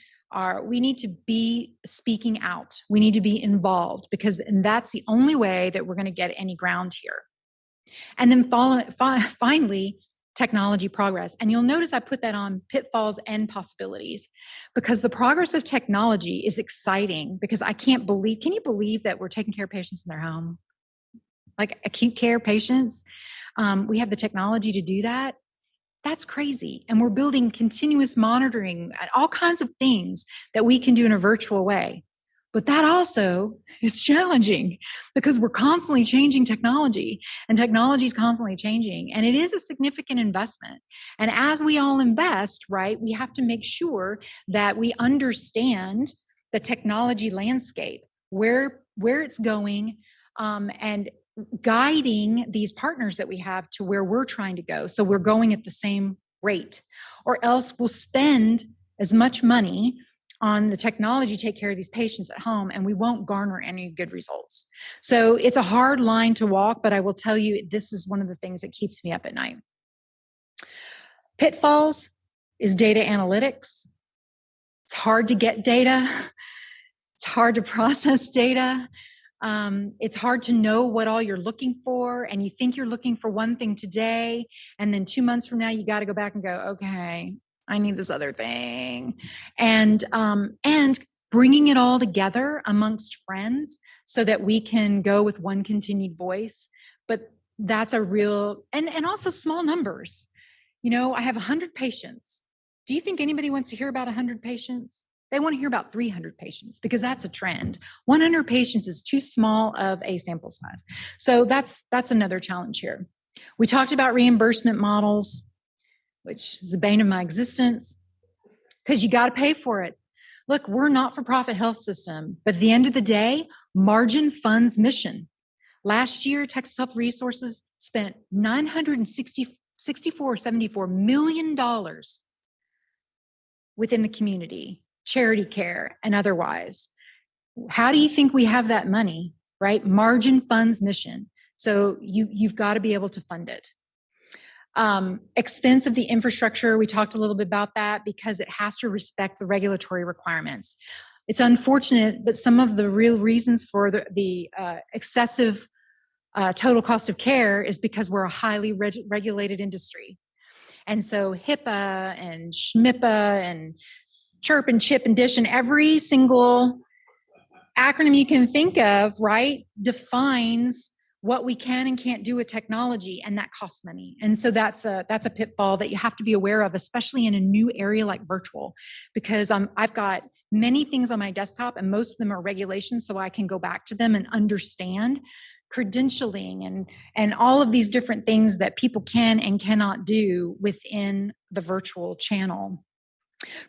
We need to be speaking out. We need to be involved, and that's the only way that we're going to get any ground here. And then finally, technology progress. And you'll notice I put that on pitfalls and possibilities, because the progress of technology is exciting, because can you believe that we're taking care of patients in their home? Like acute care patients. We have the technology to do that. That's crazy. And we're building continuous monitoring and all kinds of things that we can do in a virtual way. But that also is challenging, because we're constantly changing technology, and technology is constantly changing, and it is a significant investment. And as we all invest, right, we have to make sure that we understand the technology landscape, where it's going, and guiding these partners that we have to where we're trying to go. So we're going at the same rate, or else we'll spend as much money on the technology to take care of these patients at home, and we won't garner any good results. So it's a hard line to walk, but I will tell you, this is one of the things that keeps me up at night. Pitfalls is data analytics. It's hard to get data. It's hard to process data. It's hard to know what all you're looking for, and you think you're looking for one thing today, and then 2 months from now, you got to go back and go, okay, I need this other thing. And bringing it all together amongst friends so that we can go with one continued voice. But that's a real, and also small numbers. You know, I have 100 patients. Do you think anybody wants to hear about 100 patients? They want to hear about 300 patients, because that's a trend. 100 patients is too small of a sample size. So that's another challenge here. We talked about reimbursement models, which is the bane of my existence, because you got to pay for it. Look, we're a not-for-profit health system, but at the end of the day, margin funds mission. Last year, Texas Health Resources spent $964 million within the community, charity care and otherwise. How do you think we have that money, right? Margin funds mission. So you've got to be able to fund it. Expense of the infrastructure, we talked a little bit about that, because it has to respect the regulatory requirements. It's unfortunate, but some of the real reasons for the excessive total cost of care is because we're a highly regulated industry. And so HIPAA and SHMIPA and CHIRP and CHIP and DISH and every single acronym you can think of, right, defines what we can and can't do with technology, and that costs money. And so that's a pitfall that you have to be aware of, especially in a new area like virtual, because I've got many things on my desktop, and most of them are regulations, so I can go back to them and understand credentialing and all of these different things that people can and cannot do within the virtual channel.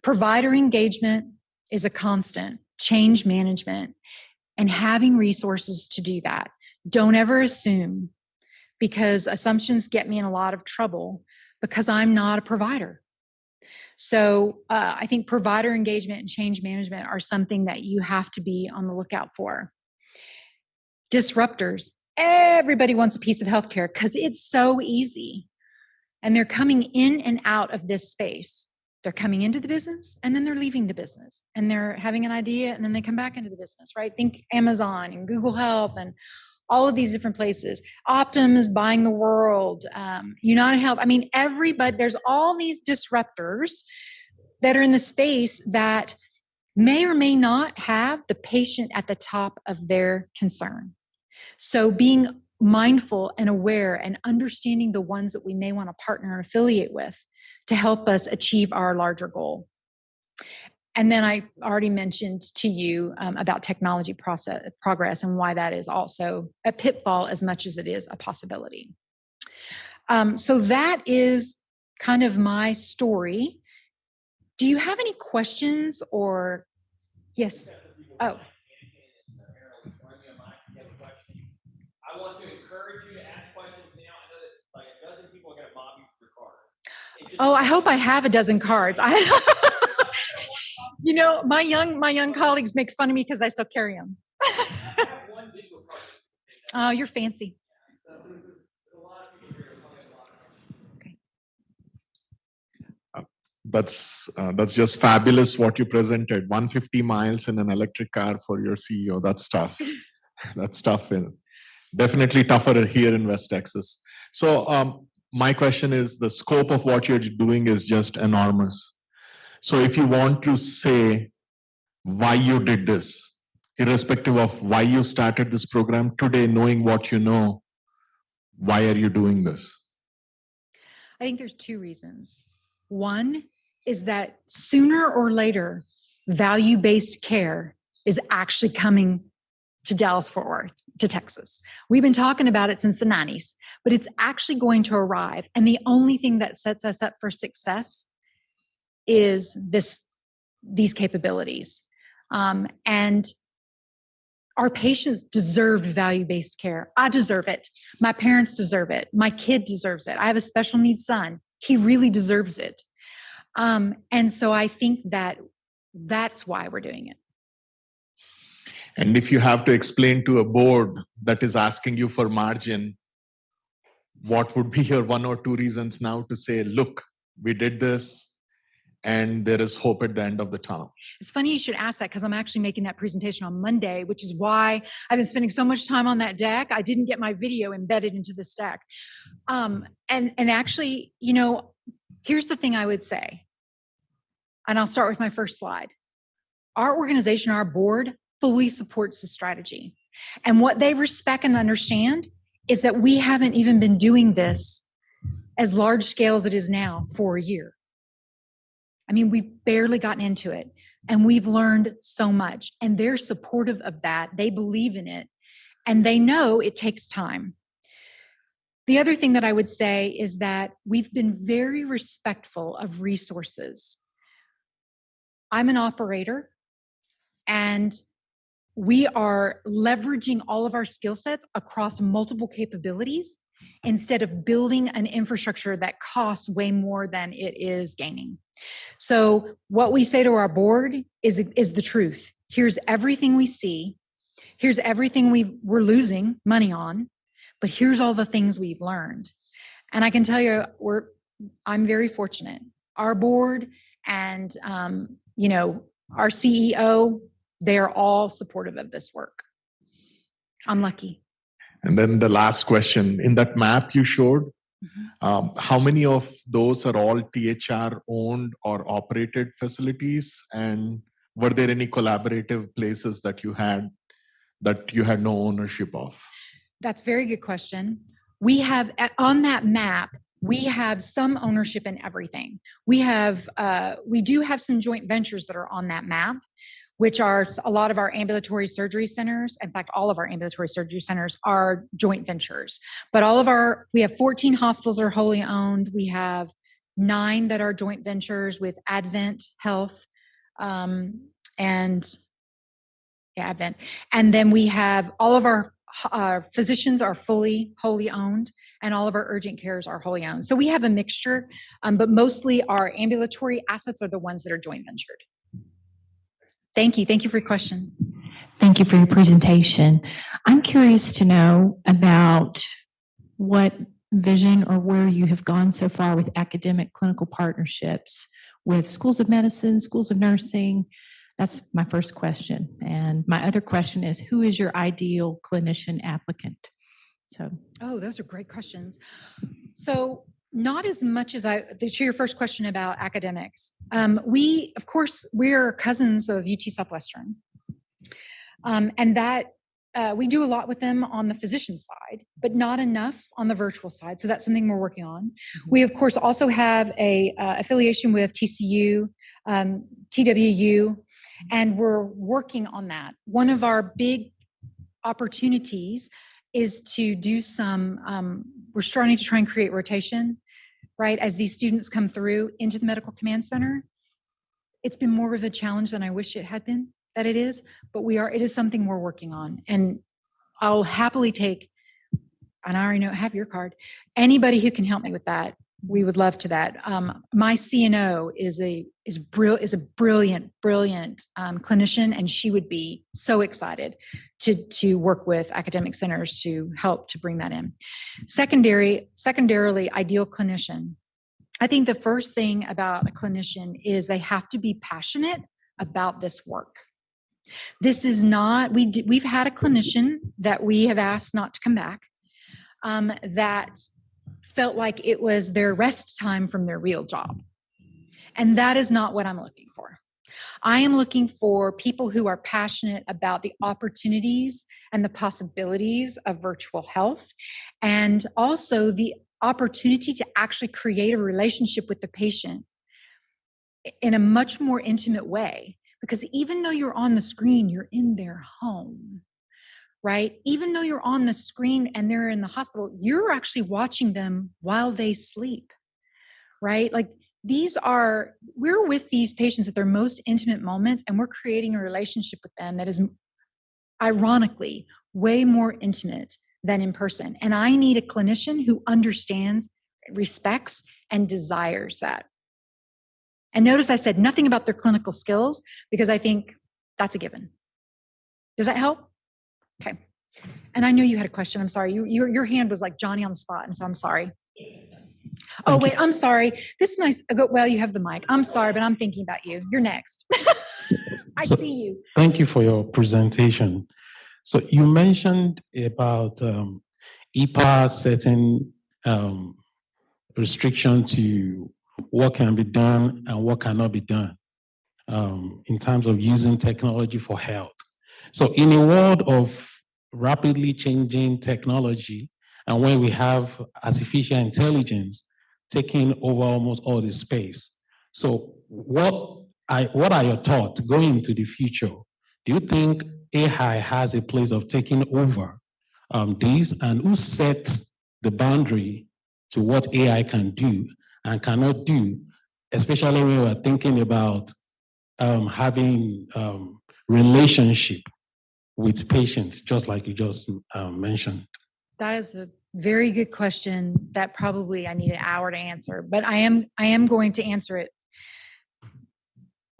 Provider engagement is a constant. Change management and having resources to do that. Don't ever assume, because assumptions get me in a lot of trouble, because I'm not a provider. So I think provider engagement and change management are something that you have to be on the lookout for. Disruptors. Everybody wants a piece of healthcare because it's so easy. And they're coming in and out of this space. They're coming into the business, and then they're leaving the business, and they're having an idea, and then they come back into the business, right? Think Amazon and Google Health and all of these different places. Optum is buying the world. United Health. I mean, everybody, there's all these disruptors that are in the space that may or may not have the patient at the top of their concern. So being mindful and aware and understanding the ones that we may want to partner or affiliate with to help us achieve our larger goal. And then I already mentioned to you about technology progress and why that is also a pitfall as much as it is a possibility. So that is kind of my story. Do you have any questions or yes? Oh. I want to encourage you to ask questions now. I know that like a dozen people are going to mob you for your card. Oh, I hope I have a dozen cards. You know, my young colleagues make fun of me because I still carry them. Oh, you're fancy. That's just fabulous what you presented. 150 miles in an electric car for your CEO. That's tough. That's tough. Definitely tougher here in West Texas. So my question is, the scope of what you're doing is just enormous. So if you want to say why you did this, irrespective of why you started this program today, knowing what you know, why are you doing this? I think there's two reasons. One is that sooner or later, value-based care is actually coming to Dallas-Fort Worth, to Texas. We've been talking about it since the 90s, but it's actually going to arrive. And the only thing that sets us up for success is these capabilities. And our patients deserve value-based care. I deserve it. My parents deserve it. My kid deserves it. I have a special needs son. He really deserves it. And so I think that's why we're doing it. And if you have to explain to a board that is asking you for margin, what would be your one or two reasons now to say, look, we did this and there is hope at the end of the tunnel? It's funny you should ask that because I'm actually making that presentation on Monday, which is why I've been spending so much time on that deck. I didn't get my video embedded into this deck. And actually, you know, here's the thing I would say, and I'll start with my first slide. Our organization, our board, fully supports the strategy. And what they respect and understand is that we haven't even been doing this as large scale as it is now for a year. I mean, we've barely gotten into it and we've learned so much, and they're supportive of that. They believe in it and they know it takes time. The other thing that I would say is that we've been very respectful of resources. I'm an operator and we are leveraging all of our skill sets across multiple capabilities instead of building an infrastructure that costs way more than it is gaining. So what we say to our board is the truth. Here's everything we see. Here's everything we're losing money on, but here's all the things we've learned. And I can tell you, I'm very fortunate. Our board and you know, our CEO, they are all supportive of this work. I'm lucky. And then the last question, in that map you showed, how many of those are all THR owned or operated facilities? And were there any collaborative places that you had no ownership of? That's a very good question. We have, on that map, we have some ownership in everything. We do have some joint ventures that are on that map, which are a lot of our ambulatory surgery centers. In fact, all of our ambulatory surgery centers are joint ventures. But we have 14 hospitals that are wholly owned. We have 9 that are joint ventures with Advent Health and Advent. And then we have all of our physicians are wholly owned, and all of our urgent cares are wholly owned. So we have a mixture, but mostly our ambulatory assets are the ones that are joint ventured. Thank you. Thank you for your questions. Thank you for your presentation. I'm curious to know about what vision or where you have gone so far with academic clinical partnerships with schools of medicine, schools of nursing. That's my first question. And my other question is, who is your ideal clinician applicant? Oh, those are great questions. So not as much as to your first question about academics. We're cousins of UT Southwestern. And that we do a lot with them on the physician side, but not enough on the virtual side. So that's something we're working on. We, of course, also have a affiliation with TCU, TWU, and we're working on that. One of our big opportunities is to do some, we're starting to try and create rotation, right? As these students come through into the Medical Command Center. It's been more of a challenge than I wish it had been, that it is, but it is something we're working on. And I'll happily take, and I already know, have your card, anybody who can help me with that. We would love to that. My CNO is a brilliant clinician, and she would be so excited to work with academic centers to help to bring that in. Secondarily, ideal clinician. I think the first thing about a clinician is they have to be passionate about this work. This is not, we've had a clinician that we have asked not to come back, that felt like it was their rest time from their real job. And that is not what I'm looking for. I am looking for people who are passionate about the opportunities and the possibilities of virtual health, and also the opportunity to actually create a relationship with the patient in a much more intimate way. Because even though you're on the screen, you're in their home, right? Even though you're on the screen and they're in the hospital, you're actually watching them while they sleep, right? Like we're with these patients at their most intimate moments, and we're creating a relationship with them that is ironically way more intimate than in person. And I need a clinician who understands, respects, and desires that. And notice I said nothing about their clinical skills, because I think that's a given. Does that help? Okay. And I know you had a question. I'm sorry. Your hand was like Johnny on the spot, and so I'm sorry. Oh, wait, I'm sorry. This is nice. Well, you have the mic. I'm sorry, but I'm thinking about you. You're next. I see you. Thank you for your presentation. So you mentioned about EPA setting restriction to what can be done and what cannot be done in terms of using technology for health. So in a world of rapidly changing technology, and when we have artificial intelligence taking over almost all the space, so what are your thoughts going into the future? Do you think AI has a place of taking over this, and who sets the boundary to what AI can do and cannot do, especially when we're thinking about having relationship with patients, just like you just mentioned? That is a very good question that probably I need an hour to answer, but I am going to answer it.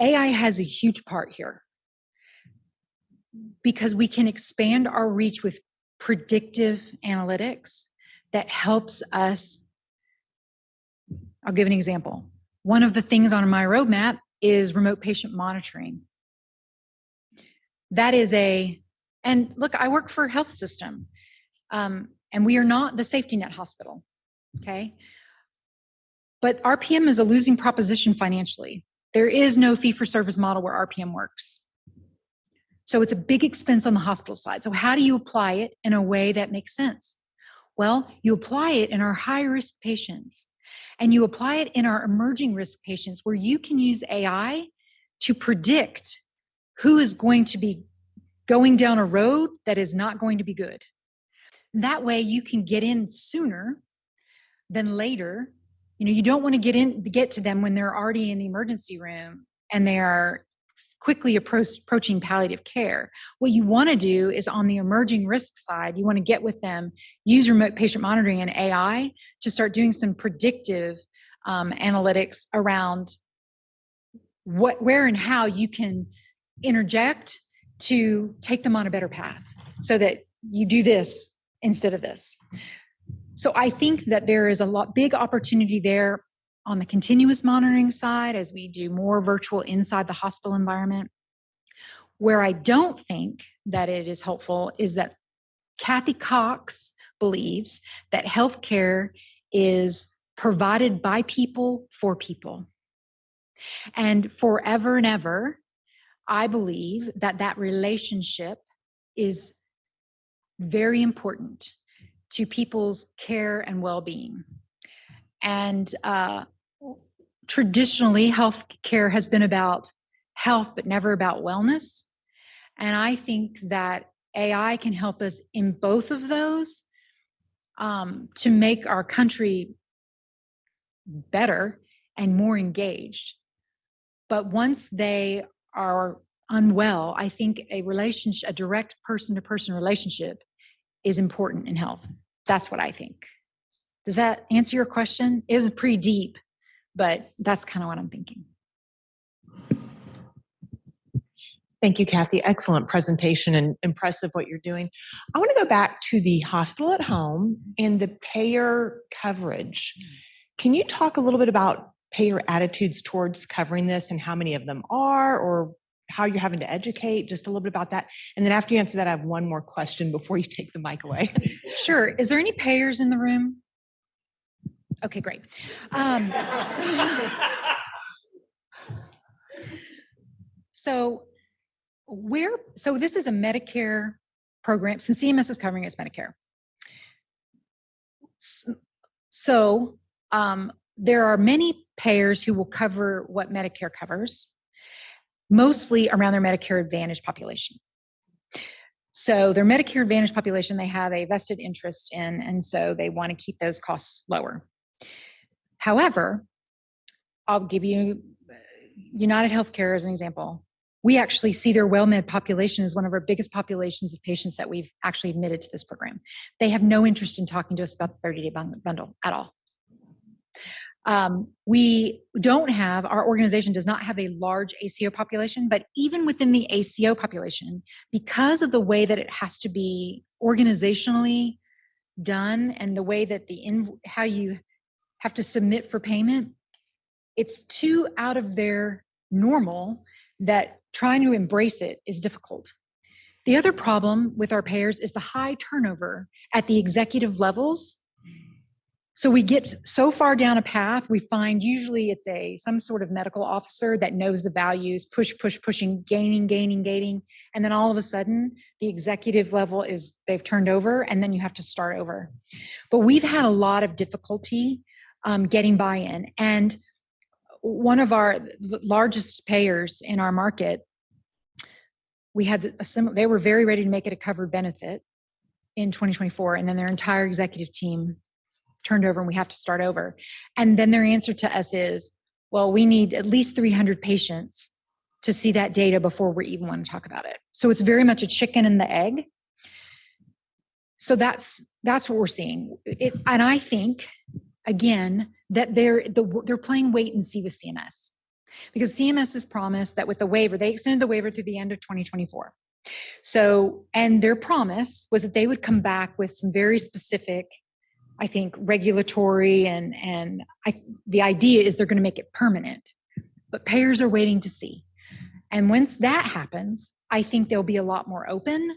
AI has a huge part here because we can expand our reach with predictive analytics that helps us. I'll give an example. One of the things on my roadmap is remote patient monitoring. That is and look, I work for a health system, and we are not the safety net hospital, okay? But RPM is a losing proposition financially. There is no fee-for-service model where RPM works. So it's a big expense on the hospital side. So how do you apply it in a way that makes sense? Well, you apply it in our high-risk patients, and you apply it in our emerging risk patients, where you can use AI to predict who is going to be going down a road that is not going to be good. That way you can get in sooner than later. You don't want to get to them when they're already in the emergency room and they are quickly approaching palliative care. What you want to do is on the emerging risk side, you want to get with them, use remote patient monitoring and AI to start doing some predictive analytics around where and how you can interject to take them on a better path so that you do this instead of this. So I think that there is big opportunity there on the continuous monitoring side as we do more virtual inside the hospital environment. Where I don't think that it is helpful is that Kathi Cox believes that healthcare is provided by people for people. And forever and ever, I believe that relationship is very important to people's care and well-being. And traditionally, healthcare has been about health, but never about wellness. And I think that AI can help us in both of those to make our country better and more engaged. But once they are unwell, I think a direct person-to-person relationship is important in health. That's what I think. Does that answer your question? It was pretty deep, but that's kind of what I'm thinking. Thank you, Kathi. Excellent presentation and impressive what you're doing. I want to go back to the hospital at home and the payer coverage. Can you talk a little bit about payer attitudes towards covering this and how many of them are, or how you're having to educate, just a little bit about that? And then after you answer that, I have one more question before you take the mic away. Sure. Is there any payers in the room? Okay, great. So this is a Medicare program, since CMS is covering it's Medicare. So there are many payers who will cover what Medicare covers, mostly around their Medicare Advantage population. So their Medicare Advantage population, they have a vested interest in, and so they want to keep those costs lower. However, I'll give you United Healthcare as an example. We actually see their WellMed population as one of our biggest populations of patients that we've actually admitted to this program. They have no interest in talking to us about the 30-day bundle at all. Our organization does not have a large ACO population, but even within the ACO population, because of the way that it has to be organizationally done and the way that how you have to submit for payment, it's too out of their normal that trying to embrace it is difficult. The other problem with our payers is the high turnover at the executive levels. So we get so far down a path, we find usually it's some sort of medical officer that knows the values, pushing, gaining. And then all of a sudden, the executive level they've turned over, and then you have to start over. But we've had a lot of difficulty getting buy-in. And one of our largest payers in our market, they were very ready to make it a covered benefit in 2024, and then their entire executive team turned over and we have to start over. And then their answer to us is, well, we need at least 300 patients to see that data before we even want to talk about it. So it's very much a chicken and the egg. So that's what we're seeing. And I think, again, that they're playing wait and see with CMS, because CMS has promised that with the waiver, they extended the waiver through the end of 2024. So, and their promise was that they would come back with some very specific, I think, regulatory and the idea is they're going to make it permanent, but payers are waiting to see. And once that happens, I think they'll be a lot more open.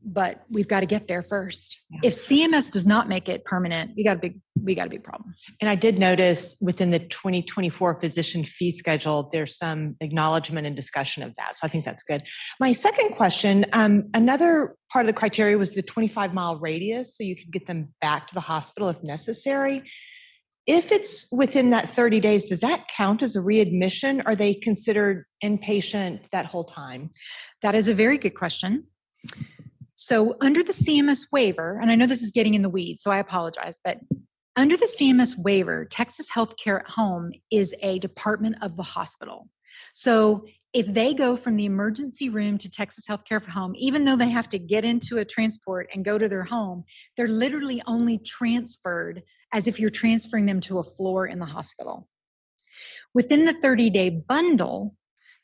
But we've got to get there first. Yeah. If CMS does not make it permanent, we got a big problem. And I did notice within the 2024 physician fee schedule, there's some acknowledgement and discussion of that. So I think that's good. My second question, another part of the criteria was the 25-mile radius, so you could get them back to the hospital if necessary. If it's within that 30 days, does that count as a readmission? Are they considered inpatient that whole time? That is a very good question. So under the CMS waiver, and I know this is getting in the weeds, so I apologize, but under the CMS waiver, Texas Healthcare at Home is a department of the hospital. So if they go from the emergency room to Texas Healthcare at Home, even though they have to get into a transport and go to their home, they're literally only transferred as if you're transferring them to a floor in the hospital. Within the 30-day bundle,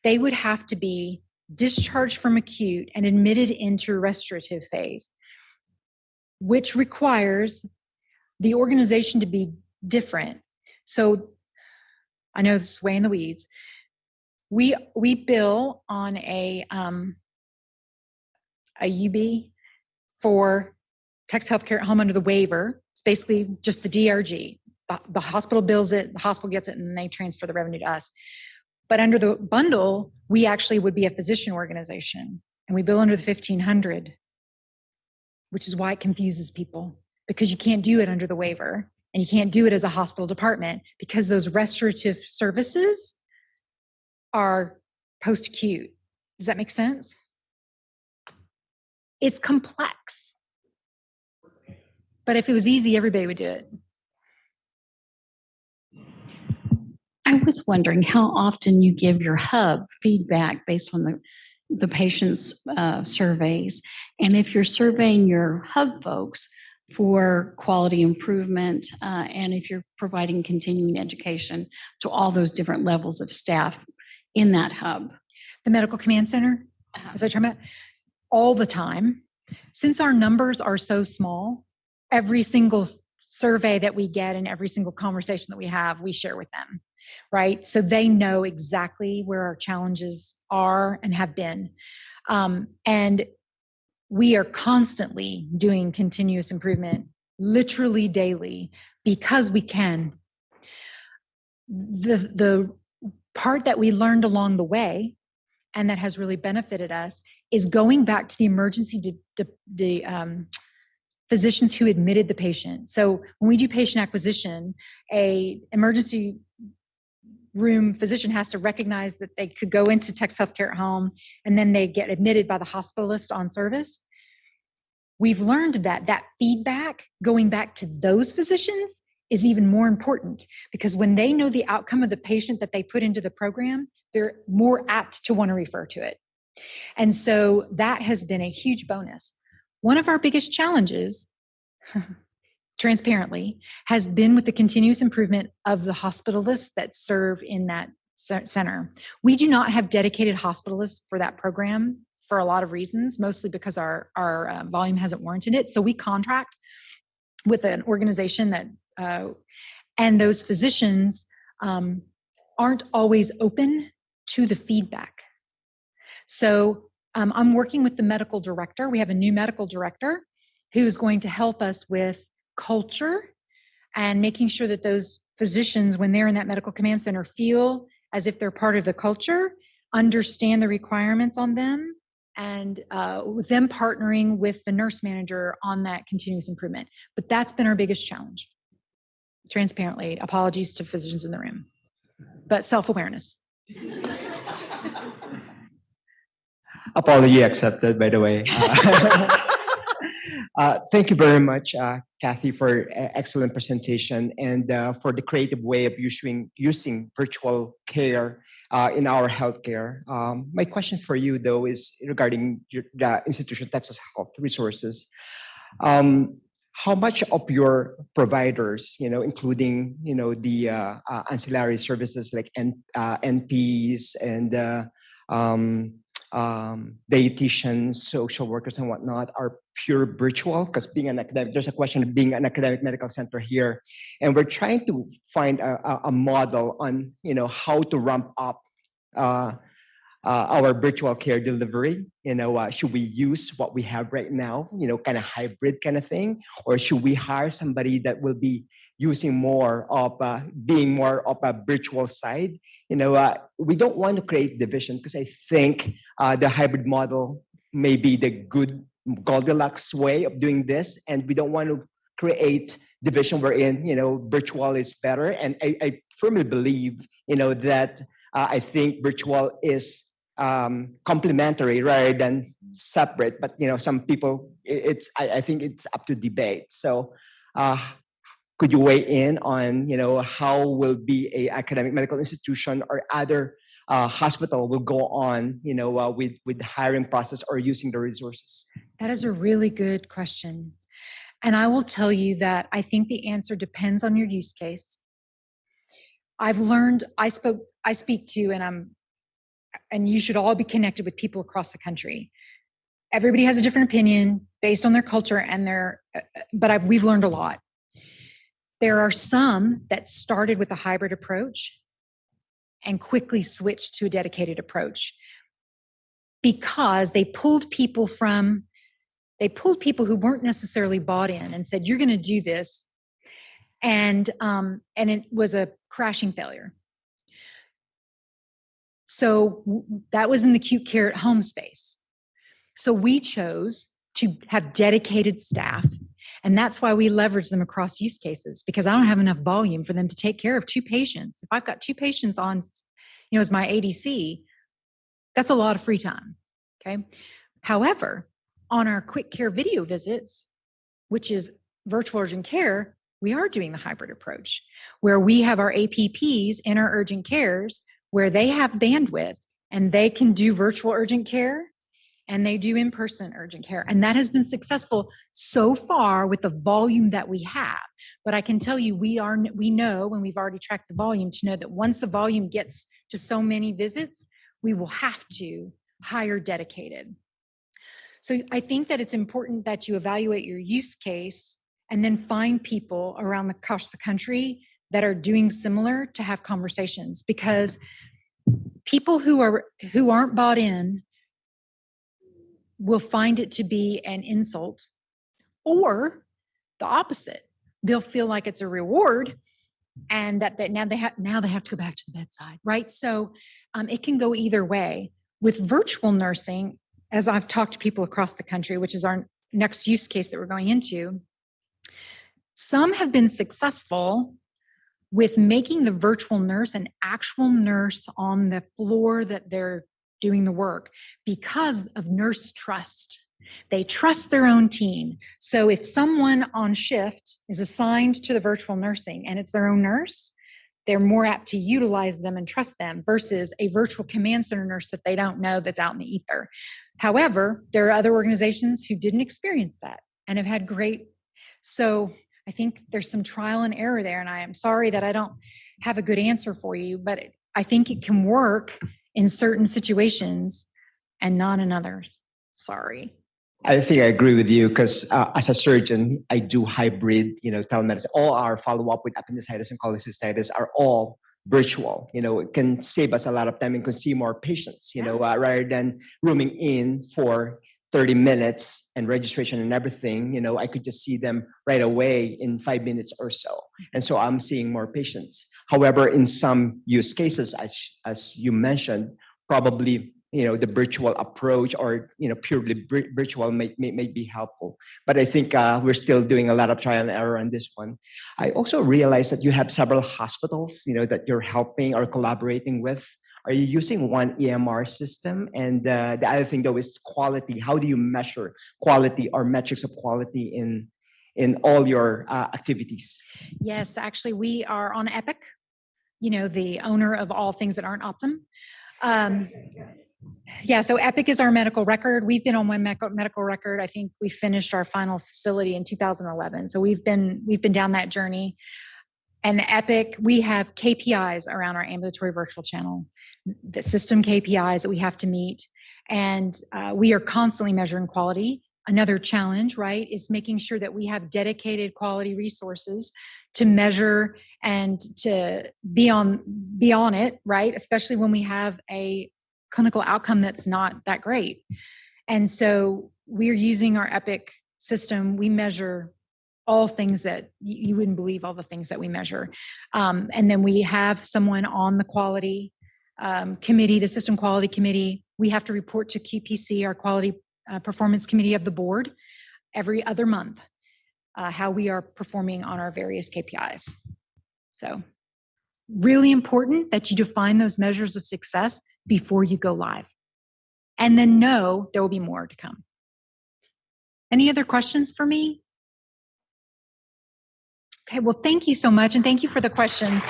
they would have to be discharged from acute and admitted into restorative phase, which requires the organization to be different. So I know this is way in the weeds. We bill on a UB for Texas Healthcare at Home under the waiver. It's basically just the DRG. The hospital bills it, the hospital gets it, and then they transfer the revenue to us. But under the bundle, we actually would be a physician organization, and we bill under the 1,500 which is why it confuses people, because you can't do it under the waiver and you can't do it as a hospital department because those restorative services are post-acute. Does that make sense? It's complex. But if it was easy, everybody would do it. I was wondering how often you give your hub feedback based on the patient's surveys, and if you're surveying your hub folks for quality improvement, and if you're providing continuing education to all those different levels of staff in that hub. The medical command center, was I talking about? All the time. Since our numbers are so small, every single survey that we get and every single conversation that we have, we share with them, right? So they know exactly where our challenges are and have been. And we are constantly doing continuous improvement, literally daily, because we can. The part that we learned along the way, and that has really benefited us, is going back to the emergency physicians who admitted the patient. So when we do patient acquisition, a emergency room physician has to recognize that they could go into Texas Healthcare at Home, and then they get admitted by the hospitalist on service. We've learned that feedback going back to those physicians is even more important, because when they know the outcome of the patient that they put into the program, they're more apt to want to refer to it. And so that has been a huge bonus. One of our biggest challenges, transparently, has been with the continuous improvement of the hospitalists that serve in that center. We do not have dedicated hospitalists for that program for a lot of reasons, mostly because our volume hasn't warranted it. So we contract with an organization that, and those physicians aren't always open to the feedback. So I'm working with the medical director. We have a new medical director who's going to help us with culture and making sure that those physicians, when they're in that medical command center, feel as if they're part of the culture, understand the requirements on them, and with them partnering with the nurse manager on that continuous improvement. But that's been our biggest challenge. Transparently, apologies to physicians in the room, but self-awareness. Apology accepted, by the way. Thank you very much, Kathi, for excellent presentation and for the creative way of using virtual care in our healthcare. My question for you, though, is regarding the institution, Texas Health Resources. How much of your providers, including, the ancillary services like NPs and dietitians, social workers, and whatnot, are pure virtual? Because being an academic, there's a question of being an academic medical center here, and we're trying to find a model on how to ramp up our virtual care delivery. Should we use what we have right now, kind of hybrid kind of thing, or should we hire somebody that will be using more of being more of a virtual side? We don't want to create division, because I think the hybrid model may be the good Goldilocks way of doing this, and we don't want to create division wherein virtual is better. And I firmly believe that I think virtual is complementary rather than separate. But some people, I think it's up to debate. So could you weigh in on how will be a academic medical institution or other hospital will go on with the hiring process or using the resources? That is a really good question. And I will tell you that I think the answer depends on your use case. I've learned, I speak to, and you should all be connected with people across the country. Everybody has a different opinion based on their culture and but we've learned a lot. There are some that started with a hybrid approach and quickly switched to a dedicated approach because they pulled people who weren't necessarily bought in and said, you're going to do this. And it was a crashing failure. So that was in the acute care at home space. So we chose to have dedicated staff. And that's why we leverage them across use cases, because I don't have enough volume for them to take care of 2 patients. If I've got 2 patients on, as my ADC, that's a lot of free time. Okay. However, on our quick care video visits, which is virtual urgent care, we are doing the hybrid approach where we have our APPs in our urgent cares where they have bandwidth and they can do virtual urgent care and they do in-person urgent care. And that has been successful so far with the volume that we have. But I can tell you, we know when we've already tracked the volume to know that once the volume gets to so many visits, we will have to hire dedicated. So I think that it's important that you evaluate your use case and then find people across the country that are doing similar to have conversations, because people who aren't bought in will find it to be an insult, or the opposite. They'll feel like it's a reward, and that now they have to go back to the bedside, right? So it can go either way. With virtual nursing, as I've talked to people across the country, which is our next use case that we're going into, some have been successful with making the virtual nurse an actual nurse on the floor that they're doing the work because of nurse trust. They trust their own team. So if someone on shift is assigned to the virtual nursing and it's their own nurse, they're more apt to utilize them and trust them versus a virtual command center nurse that they don't know that's out in the ether. However, there are other organizations who didn't experience that and have had great. So I think there's some trial and error there. And I am sorry that I don't have a good answer for you, but I think it can work in certain situations and not in others. Sorry. I think I agree with you because as a surgeon, I do hybrid, telemedicine. All our follow-up with appendicitis and cholecystitis are all virtual. It can save us a lot of time and can see more patients, rather than rooming in for 30 minutes and registration and everything. I could just see them right away in 5 minutes or so. And so I'm seeing more patients. However, in some use cases, as you mentioned, probably the virtual approach or purely virtual may be helpful, but I think we're still doing a lot of trial and error on this one. I also realized that you have several hospitals that you're helping or collaborating with. Are you using one EMR system? And the other thing though is quality. How do you measure quality or metrics of quality in all your activities? Yes, actually we are on Epic, the owner of all things that aren't Optum. Yeah, so Epic is our medical record. We've been on one medical record. I think we finished our final facility in 2011. So we've been down that journey. And Epic, we have KPIs around our ambulatory virtual channel, the system KPIs that we have to meet. And we are constantly measuring quality. Another challenge, right, is making sure that we have dedicated quality resources to measure and to be on it, right? Especially when we have a clinical outcome that's not that great. And so we're using our Epic system. We measure all things that you wouldn't believe, all the things that we measure. And then we have someone on the quality committee, the system quality committee. We have to report to QPC, our quality performance committee of the board, every other month, how we are performing on our various KPIs. So really important that you define those measures of success before you go live. And then know there will be more to come. Any other questions for me? Okay, well, thank you so much. And thank you for the questions.